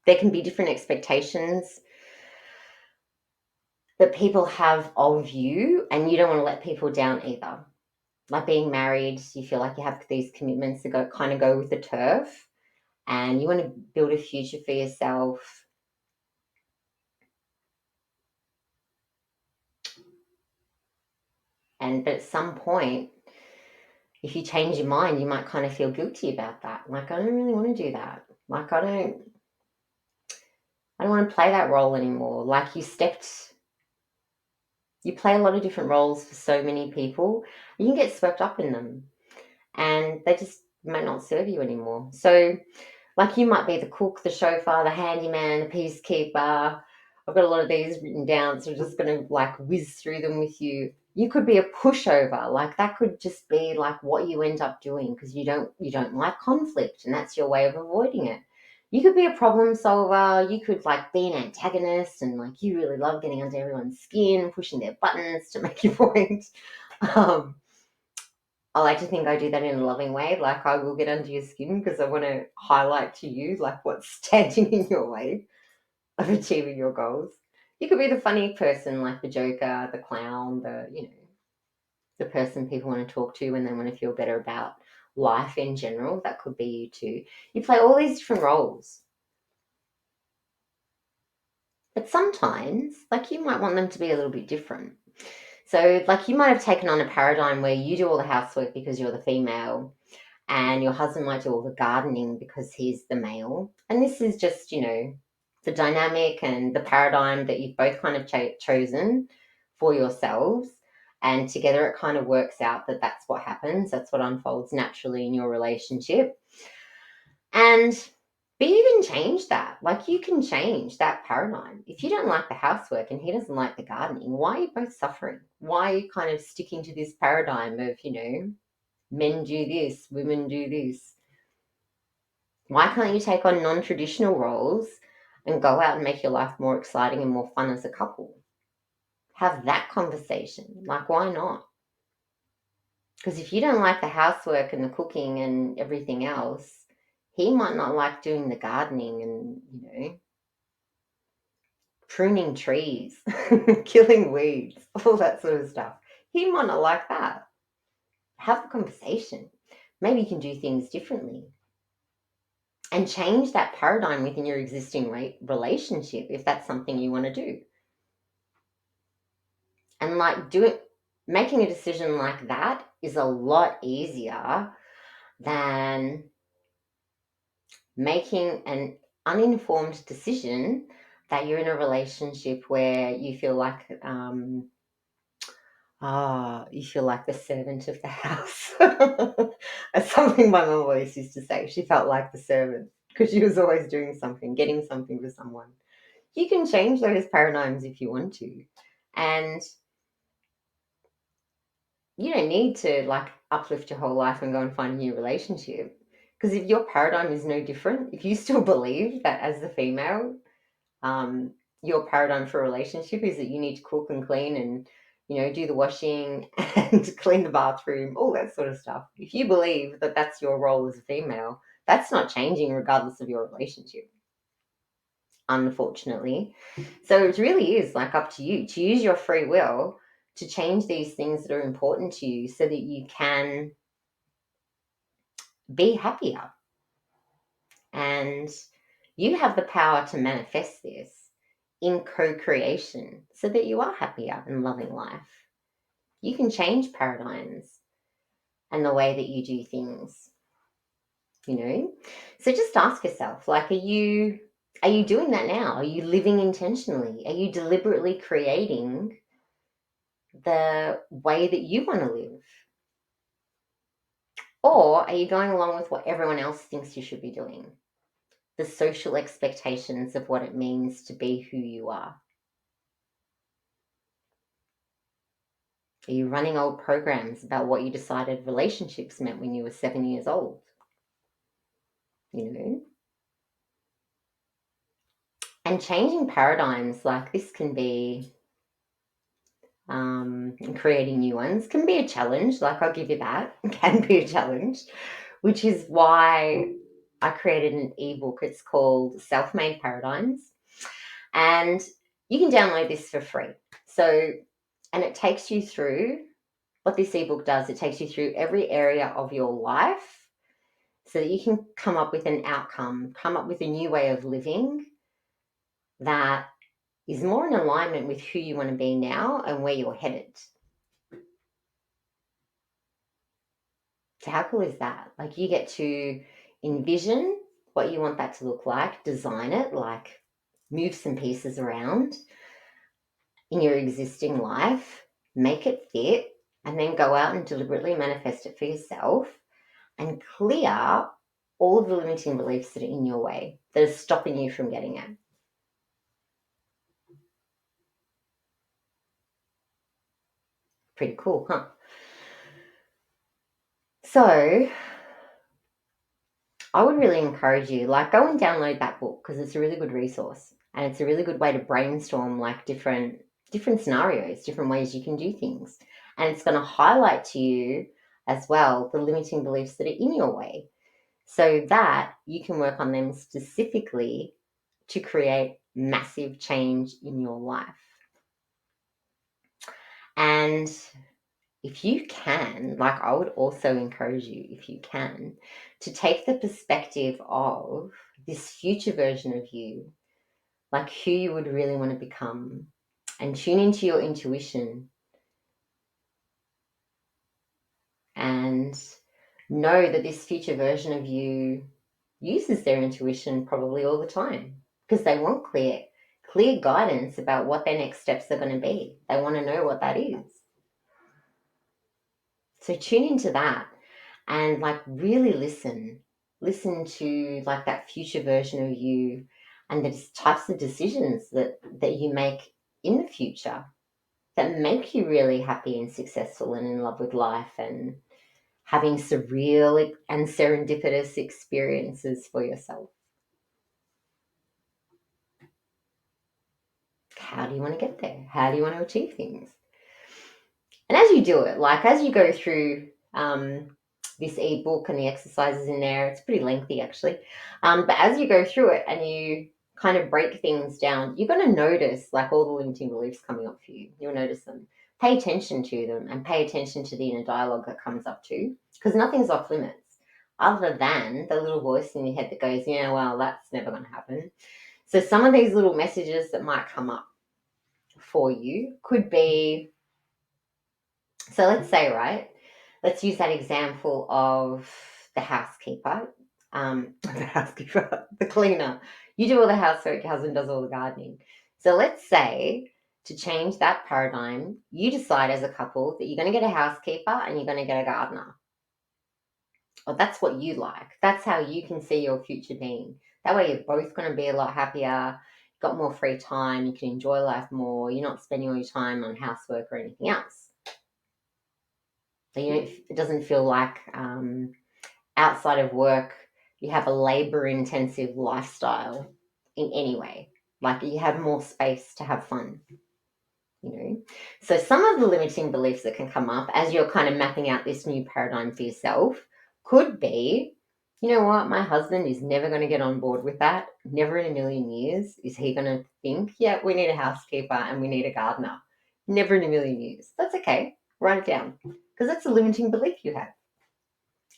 Speaker 1: there can be different expectations that people have of you, and you don't want to let people down either. Like being married, you feel like you have these commitments to go with the turf, and you want to build a future for yourself. But at some point, if you change your mind, you might kind of feel guilty about that. Like, I don't really want to do that. Like, I don't want to play that role anymore. Like, you play a lot of different roles for so many people. You can get swept up in them and they just might not serve you anymore. So, like, you might be the cook, the chauffeur, the handyman, the peacekeeper. I've got a lot of these written down, so I'm just going to like whiz through them with you. You could be a pushover. Like, that could just be like what you end up doing because you don't like conflict, and that's your way of avoiding it. You could be a problem solver. You could like be an antagonist, and like you really love getting under everyone's skin, pushing their buttons to make your point. Um, I like to think I do that in a loving way. Like, I will get under your skin because I want to highlight to you like what's standing in your way of achieving your goals. You could be the funny person, like the joker, the clown, the person people want to talk to when they want to feel better about life in general. That could be you too. You play all these different roles. But sometimes, like, you might want them to be a little bit different. So, like, you might have taken on a paradigm where you do all the housework because you're the female, and your husband might do all the gardening because he's the male. And this is just, the dynamic and the paradigm that you've both kind of chosen for yourselves. And together it kind of works out that that's what happens. That's what unfolds naturally in your relationship. And but you can change that. Like, you can change that paradigm. If you don't like the housework and he doesn't like the gardening, why are you both suffering? Why are you kind of sticking to this paradigm of, men do this, women do this? Why can't you take on non-traditional roles and go out and make your life more exciting and more fun as a couple? Have that conversation. Like, why not? Because if you don't like the housework and the cooking and everything else, he might not like doing the gardening and, pruning trees, killing weeds, all that sort of stuff. He might not like that. Have a conversation. Maybe you can do things differently and change that paradigm within your existing relationship if that's something you want to do. And like making a decision like that is a lot easier than making an uninformed decision that you're in a relationship where you feel like you feel like the servant of the house. That's something my mum always used to say. She felt like the servant because she was always doing something, getting something for someone. You can change those paradigms if you want to. And you don't need to like uplift your whole life and go and find a new relationship. Because if your paradigm is no different, if you still believe that as the female, um, your paradigm for a relationship is that you need to cook and clean and, do the washing and clean the bathroom, all that sort of stuff. If you believe that that's your role as a female, that's not changing regardless of your relationship, unfortunately. So it really is like up to you to use your free will to change these things that are important to you so that you can be happier. And you have the power to manifest this in co-creation so that you are happier and loving life. You can change paradigms and the way that you do things, So just ask yourself, like, are you doing that now? Are you living intentionally? Are you deliberately creating the way that you want to live? Or are you going along with what everyone else thinks you should be doing? The social expectations of what it means to be who you are. Are you running old programs about what you decided relationships meant when you were 7 years old? And changing paradigms like this can be, creating new ones can be a challenge. Like, I'll give you that. It can be a challenge, which is why I created an ebook. It's called Self-Made Paradigms. And you can download this for free. So, and it takes you through what this ebook does. It takes you through every area of your life so that you can come up with an outcome, come up with a new way of living that is more in alignment with who you want to be now and where you're headed. So how cool is that? Like, you get to envision what you want that to look like, design it, like move some pieces around in your existing life, make it fit, and then go out and deliberately manifest it for yourself and clear all of the limiting beliefs that are in your way, that are stopping you from getting it. Pretty cool, huh? So I would really encourage you, like, go and download that book because it's a really good resource and it's a really good way to brainstorm like different scenarios, different ways you can do things. And it's going to highlight to you as well the limiting beliefs that are in your way so that you can work on them specifically to create massive change in your life. And if you can, like, I would also encourage you, if you can, to take the perspective of this future version of you, like who you would really want to become, and tune into your intuition and know that this future version of you uses their intuition probably all the time because they want clear guidance about what their next steps are going to be. They want to know what that is. So tune into that and like really listen to like that future version of you and the types of decisions that you make in the future that make you really happy and successful and in love with life and having surreal and serendipitous experiences for yourself. How do you want to get there? How do you want to achieve things? And as you do it, like as you go through this ebook and the exercises in there, it's pretty lengthy actually. But as you go through it and you kind of break things down, you're going to notice like all the limiting beliefs coming up for you. You'll notice them. Pay attention to them and pay attention to the inner dialogue that comes up too, because nothing's off limits other than the little voice in your head that goes, yeah, well, that's never going to happen. So some of these little messages that might come up for you could be, so let's say, right, let's use that example of the housekeeper, the cleaner. You do all the housework, your husband does all the gardening. So let's say to change that paradigm, you decide as a couple that you're going to get a housekeeper and you're going to get a gardener. Well, that's what you like. That's how you can see your future being. That way you're both going to be a lot happier, got more free time, you can enjoy life more, you're not spending all your time on housework or anything else. So it doesn't feel like outside of work you have a labor-intensive lifestyle in any way. Like you have more space to have fun. So some of the limiting beliefs that can come up as you're kind of mapping out this new paradigm for yourself could be, you know what, my husband is never going to get on board with that. Never in a million years is he going to think, yeah, we need a housekeeper and we need a gardener. Never in a million years. That's okay. Write it down because that's a limiting belief you have.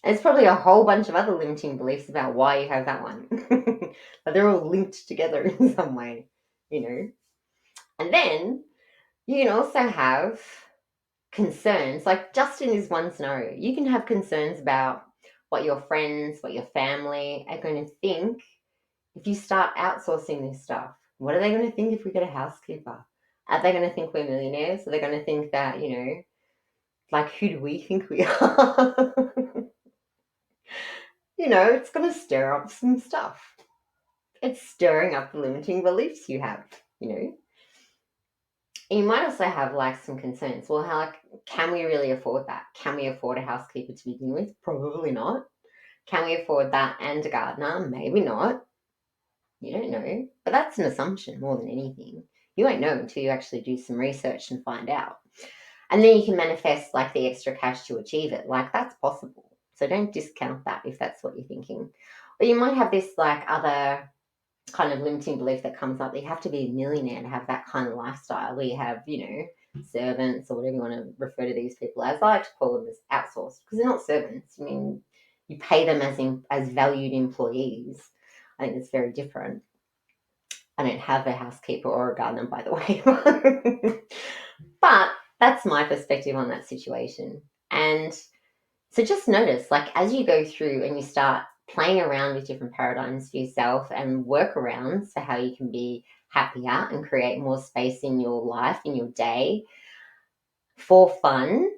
Speaker 1: There's probably a whole bunch of other limiting beliefs about why you have that one. But they're all linked together in some way. And then you can also have concerns. Like Justin is one scenario. You can have concerns about what your friends, what your family are going to think if you start outsourcing this stuff. What are they going to think if we get a housekeeper? Are they going to think we're millionaires? Are they going to think that, like who do we think we are? It's going to stir up some stuff. It's stirring up the limiting beliefs you have. And you might also have like some concerns. Well, how can we really afford that? Can we afford a housekeeper to begin with? Probably not. Can we afford that and a gardener? Maybe not. You don't know. But that's an assumption more than anything. You won't know until you actually do some research and find out. And then you can manifest like the extra cash to achieve it. Like that's possible. So don't discount that if that's what you're thinking. Or you might have this like other kind of limiting belief that comes up that you have to be a millionaire to have that kind of lifestyle where you have, servants or whatever you want to refer to these people as. I like to call them as outsourced because they're not servants. I mean, you pay them as valued employees. I think it's very different. I don't have a housekeeper or a gardener, by the way. But that's my perspective on that situation. And so just notice, like, as you go through and you start playing around with different paradigms for yourself and workarounds for how you can be happier and create more space in your life, in your day for fun,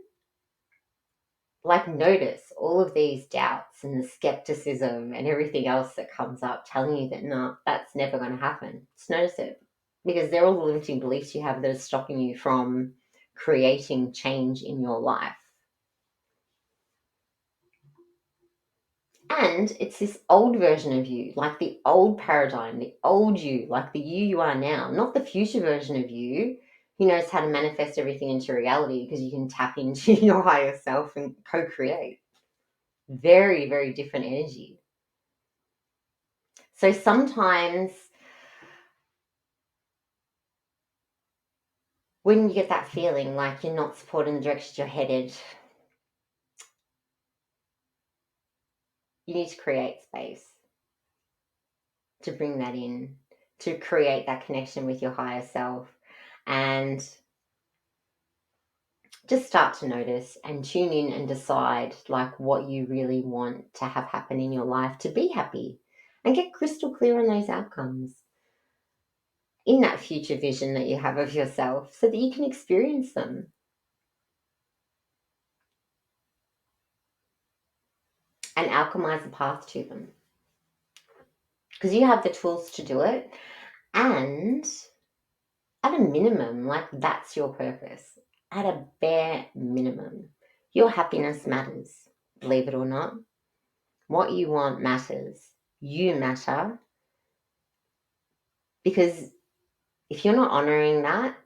Speaker 1: like notice all of these doubts and the skepticism and everything else that comes up telling you that, no, that's never going to happen. Just notice it because they're all the limiting beliefs you have that are stopping you from creating change in your life. And it's this old version of you, like the old paradigm, the old you, like the you are now, not the future version of you who knows how to manifest everything into reality because you can tap into your higher self and co-create. Very, very different energy. So sometimes when you get that feeling like you're not supporting the direction you're headed, you need to create space to bring that in, to create that connection with your higher self, and just start to notice and tune in and decide like what you really want to have happen in your life to be happy, and get crystal clear on those outcomes in that future vision that you have of yourself so that you can experience them and alchemize the path to them, because you have the tools to do it. And at a minimum, like, that's your purpose. At a bare minimum, your happiness matters, believe it or not. What you want matters. You matter. Because if you're not honoring that,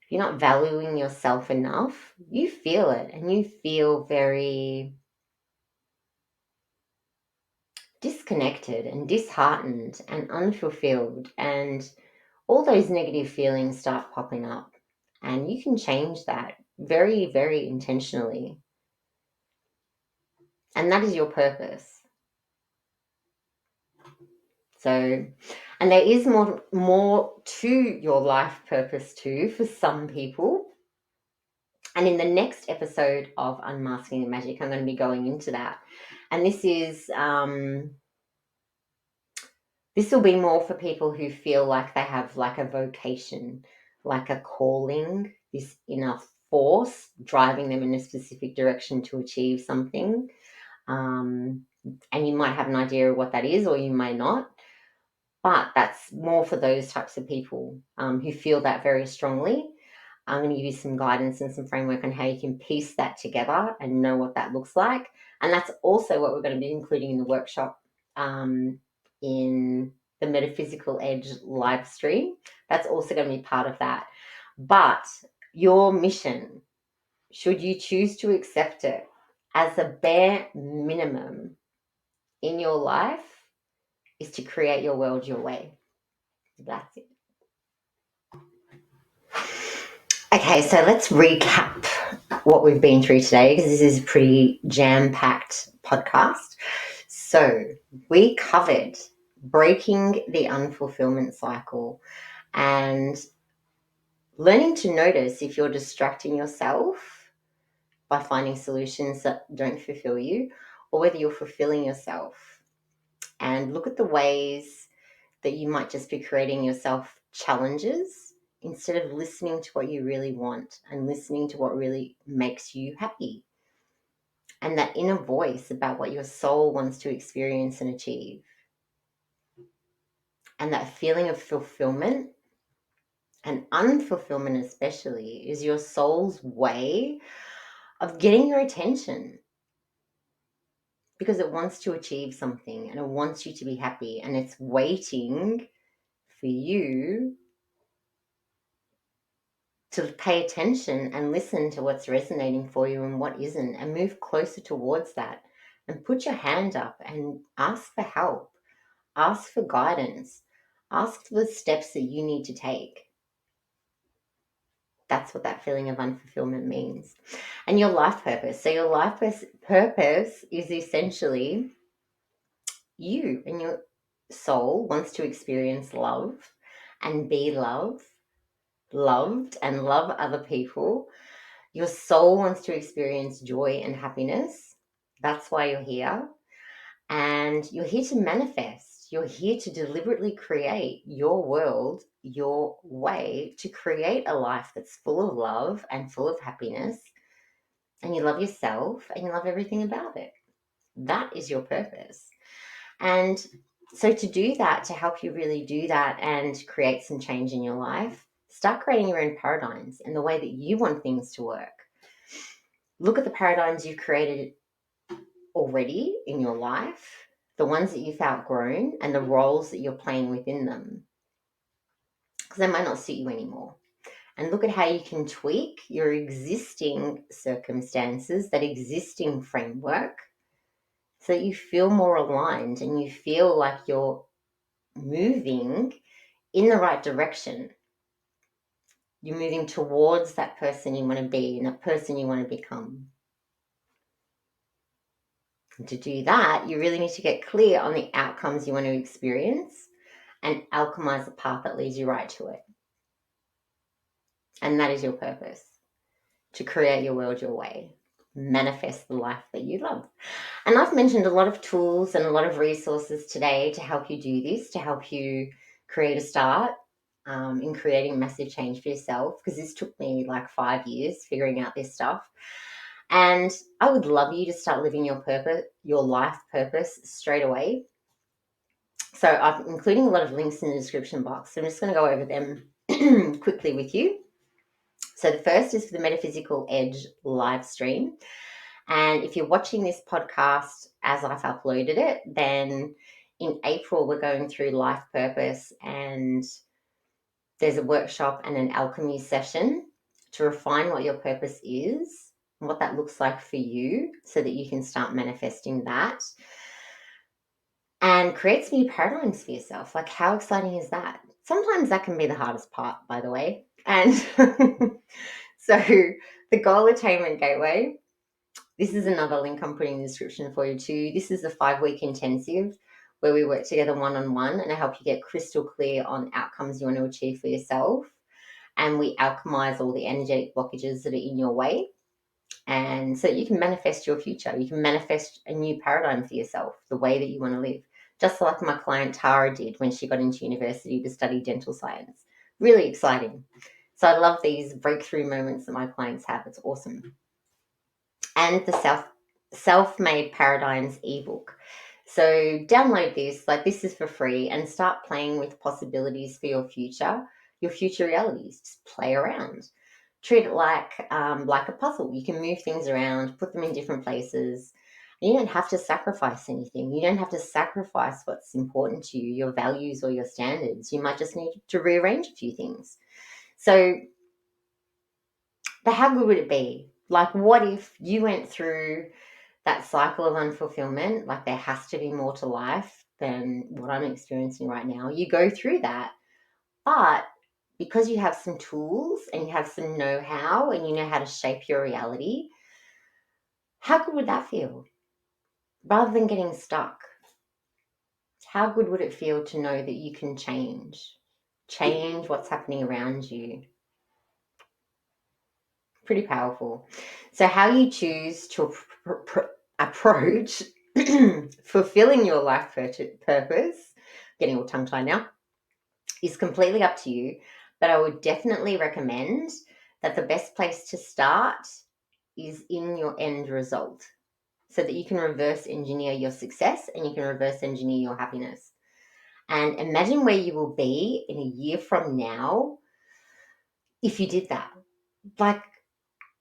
Speaker 1: if you're not valuing yourself enough, you feel it, and you feel very disconnected and disheartened and unfulfilled, and all those negative feelings start popping up. And you can change that very, very intentionally. And that is your purpose. So, and there is more to your life purpose too for some people. And in the next episode of Unmasking the Magic, I'm going to be going into that. And this will be more for people who feel like they have like a vocation, like a calling, this inner force driving them in a specific direction to achieve something. And you might have an idea of what that is, or you may not. But that's more for those types of people who feel that very strongly. I'm going to give you some guidance and some framework on how you can piece that together and know what that looks like. And that's also what we're going to be including in the workshop, in the Metaphysical Edge live stream. That's also going to be part of that. But your mission, should you choose to accept it as a bare minimum in your life, is to create your world your way. That's it. Okay, so let's recap what we've been through today, because this is a pretty jam-packed podcast. So we covered breaking the unfulfillment cycle and learning to notice if you're distracting yourself by finding solutions that don't fulfill you, or whether you're fulfilling yourself. And look at the ways that you might just be creating yourself challenges instead of listening to what you really want and listening to what really makes you happy. And that inner voice about what your soul wants to experience and achieve. And that feeling of fulfillment and unfulfillment, especially, is your soul's way of getting your attention, because it wants to achieve something and it wants you to be happy, and it's waiting for you to pay attention and listen to what's resonating for you and what isn't, and move closer towards that, and put your hand up and ask for help, ask for guidance, ask for the steps that you need to take. That's what that feeling of unfulfillment means. And your life purpose. So your life purpose is essentially you, and your soul wants to experience love and be loved and love other people. Your soul wants to experience joy and happiness. That's why you're here. And you're here to manifest. You're here to deliberately create your world your way, to create a life that's full of love and full of happiness. And you love yourself and you love everything about it. That is your purpose. And so to do that, to help you really do that and create some change in your life, start creating your own paradigms and the way that you want things to work. Look at the paradigms you've created already in your life, the ones that you've outgrown, and the roles that you're playing within them, because they might not suit you anymore. And look at how you can tweak your existing circumstances, that existing framework, so that you feel more aligned and you feel like you're moving in the right direction. You're moving towards that person you want to be and that person you want to become. And to do that, you really need to get clear on the outcomes you want to experience and alchemize the path that leads you right to it. And that is your purpose, to create your world your way, manifest the life that you love. And I've mentioned a lot of tools and a lot of resources today to help you do this, to help you create a start in creating massive change for yourself, because this took me like 5 years figuring out this stuff. And I would love you to start living your purpose, your life purpose straight away. So I'm including a lot of links in the description box. So I'm just going to go over them quickly with you. So the first is for the Metaphysical Edge live stream. And if you're watching this podcast as I've uploaded it, then in April, we're going through life purpose, and there's a workshop and an alchemy session to refine what your purpose is and what that looks like for you so that you can start manifesting that and create some new paradigms for yourself. Like, how exciting is that? Sometimes that can be the hardest part, by the way. And so the Goal Attainment Gateway, this is another link I'm putting in the description for you too. This is the 5-week intensive where we work together one-on-one, and I help you get crystal clear on outcomes you want to achieve for yourself. And we alchemize all the energetic blockages that are in your way. And so you can manifest your future. You can manifest a new paradigm for yourself, the way that you want to live. Just like my client Tara did when she got into university to study dental science. Really exciting. So I love these breakthrough moments that my clients have. It's awesome. And the Self-Made Paradigms ebook. So download this, like this is for free, and start playing with possibilities for your future realities. Just play around. Treat it like a puzzle. You can move things around, put them in different places. You don't have to sacrifice anything. You don't have to sacrifice what's important to you, your values or your standards. You might just need to rearrange a few things. So, but how good would it be? Like, what if you went through that cycle of unfulfillment? Like, there has to be more to life than what I'm experiencing right now. You go through that, but because you have some tools and you have some know-how and you know how to shape your reality, how good would that feel? Rather than getting stuck, how good would it feel to know that you can change what's happening around you? Pretty powerful. So how you choose to approach fulfilling your life purpose, getting all tongue-tied now, is completely up to you. But I would definitely recommend that the best place to start is in your end result, so that you can reverse engineer your success and you can reverse engineer your happiness. And imagine where you will be in a year from now if you did that. Like,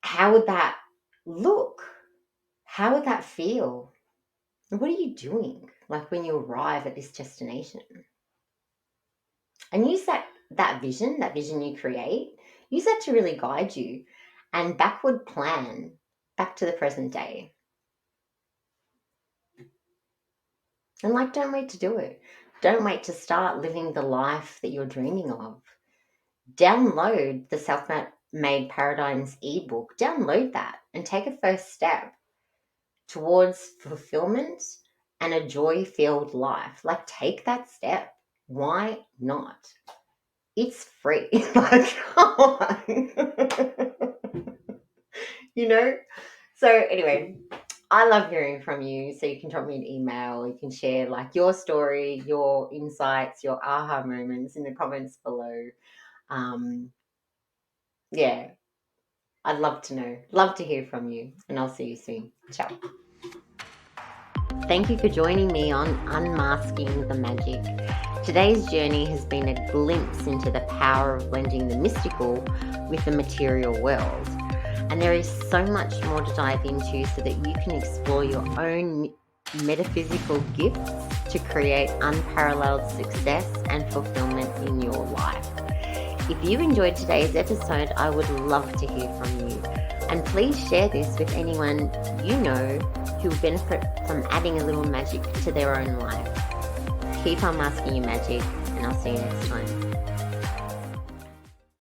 Speaker 1: how would that look? How would that feel? And what are you doing, like, when you arrive at this destination? And use that vision you create, use that to really guide you and backward plan back to the present day. And like, don't wait to do it. Don't wait to start living the life that you're dreaming of. Download the Self-Made Paradigms ebook. Download that and take a first step towards fulfillment and a joy-filled life. Like, take that step. Why not? It's free. Like, come on. So anyway, I love hearing from you. So you can drop me an email. You can share like your story, your insights, your aha moments in the comments below. Yeah, I'd love to know. Love to hear from you. And I'll see you soon. Ciao. Thank you for joining me on Unmasking the Magic. Today's journey has been a glimpse into the power of blending the mystical with the material world. And there is so much more to dive into so that you can explore your own metaphysical gifts to create unparalleled success and fulfillment in your life. If you enjoyed today's episode, I would love to hear from you. And please share this with anyone you know who will benefit from adding a little magic to their own life. Keep unmasking your magic, and I'll see you next time.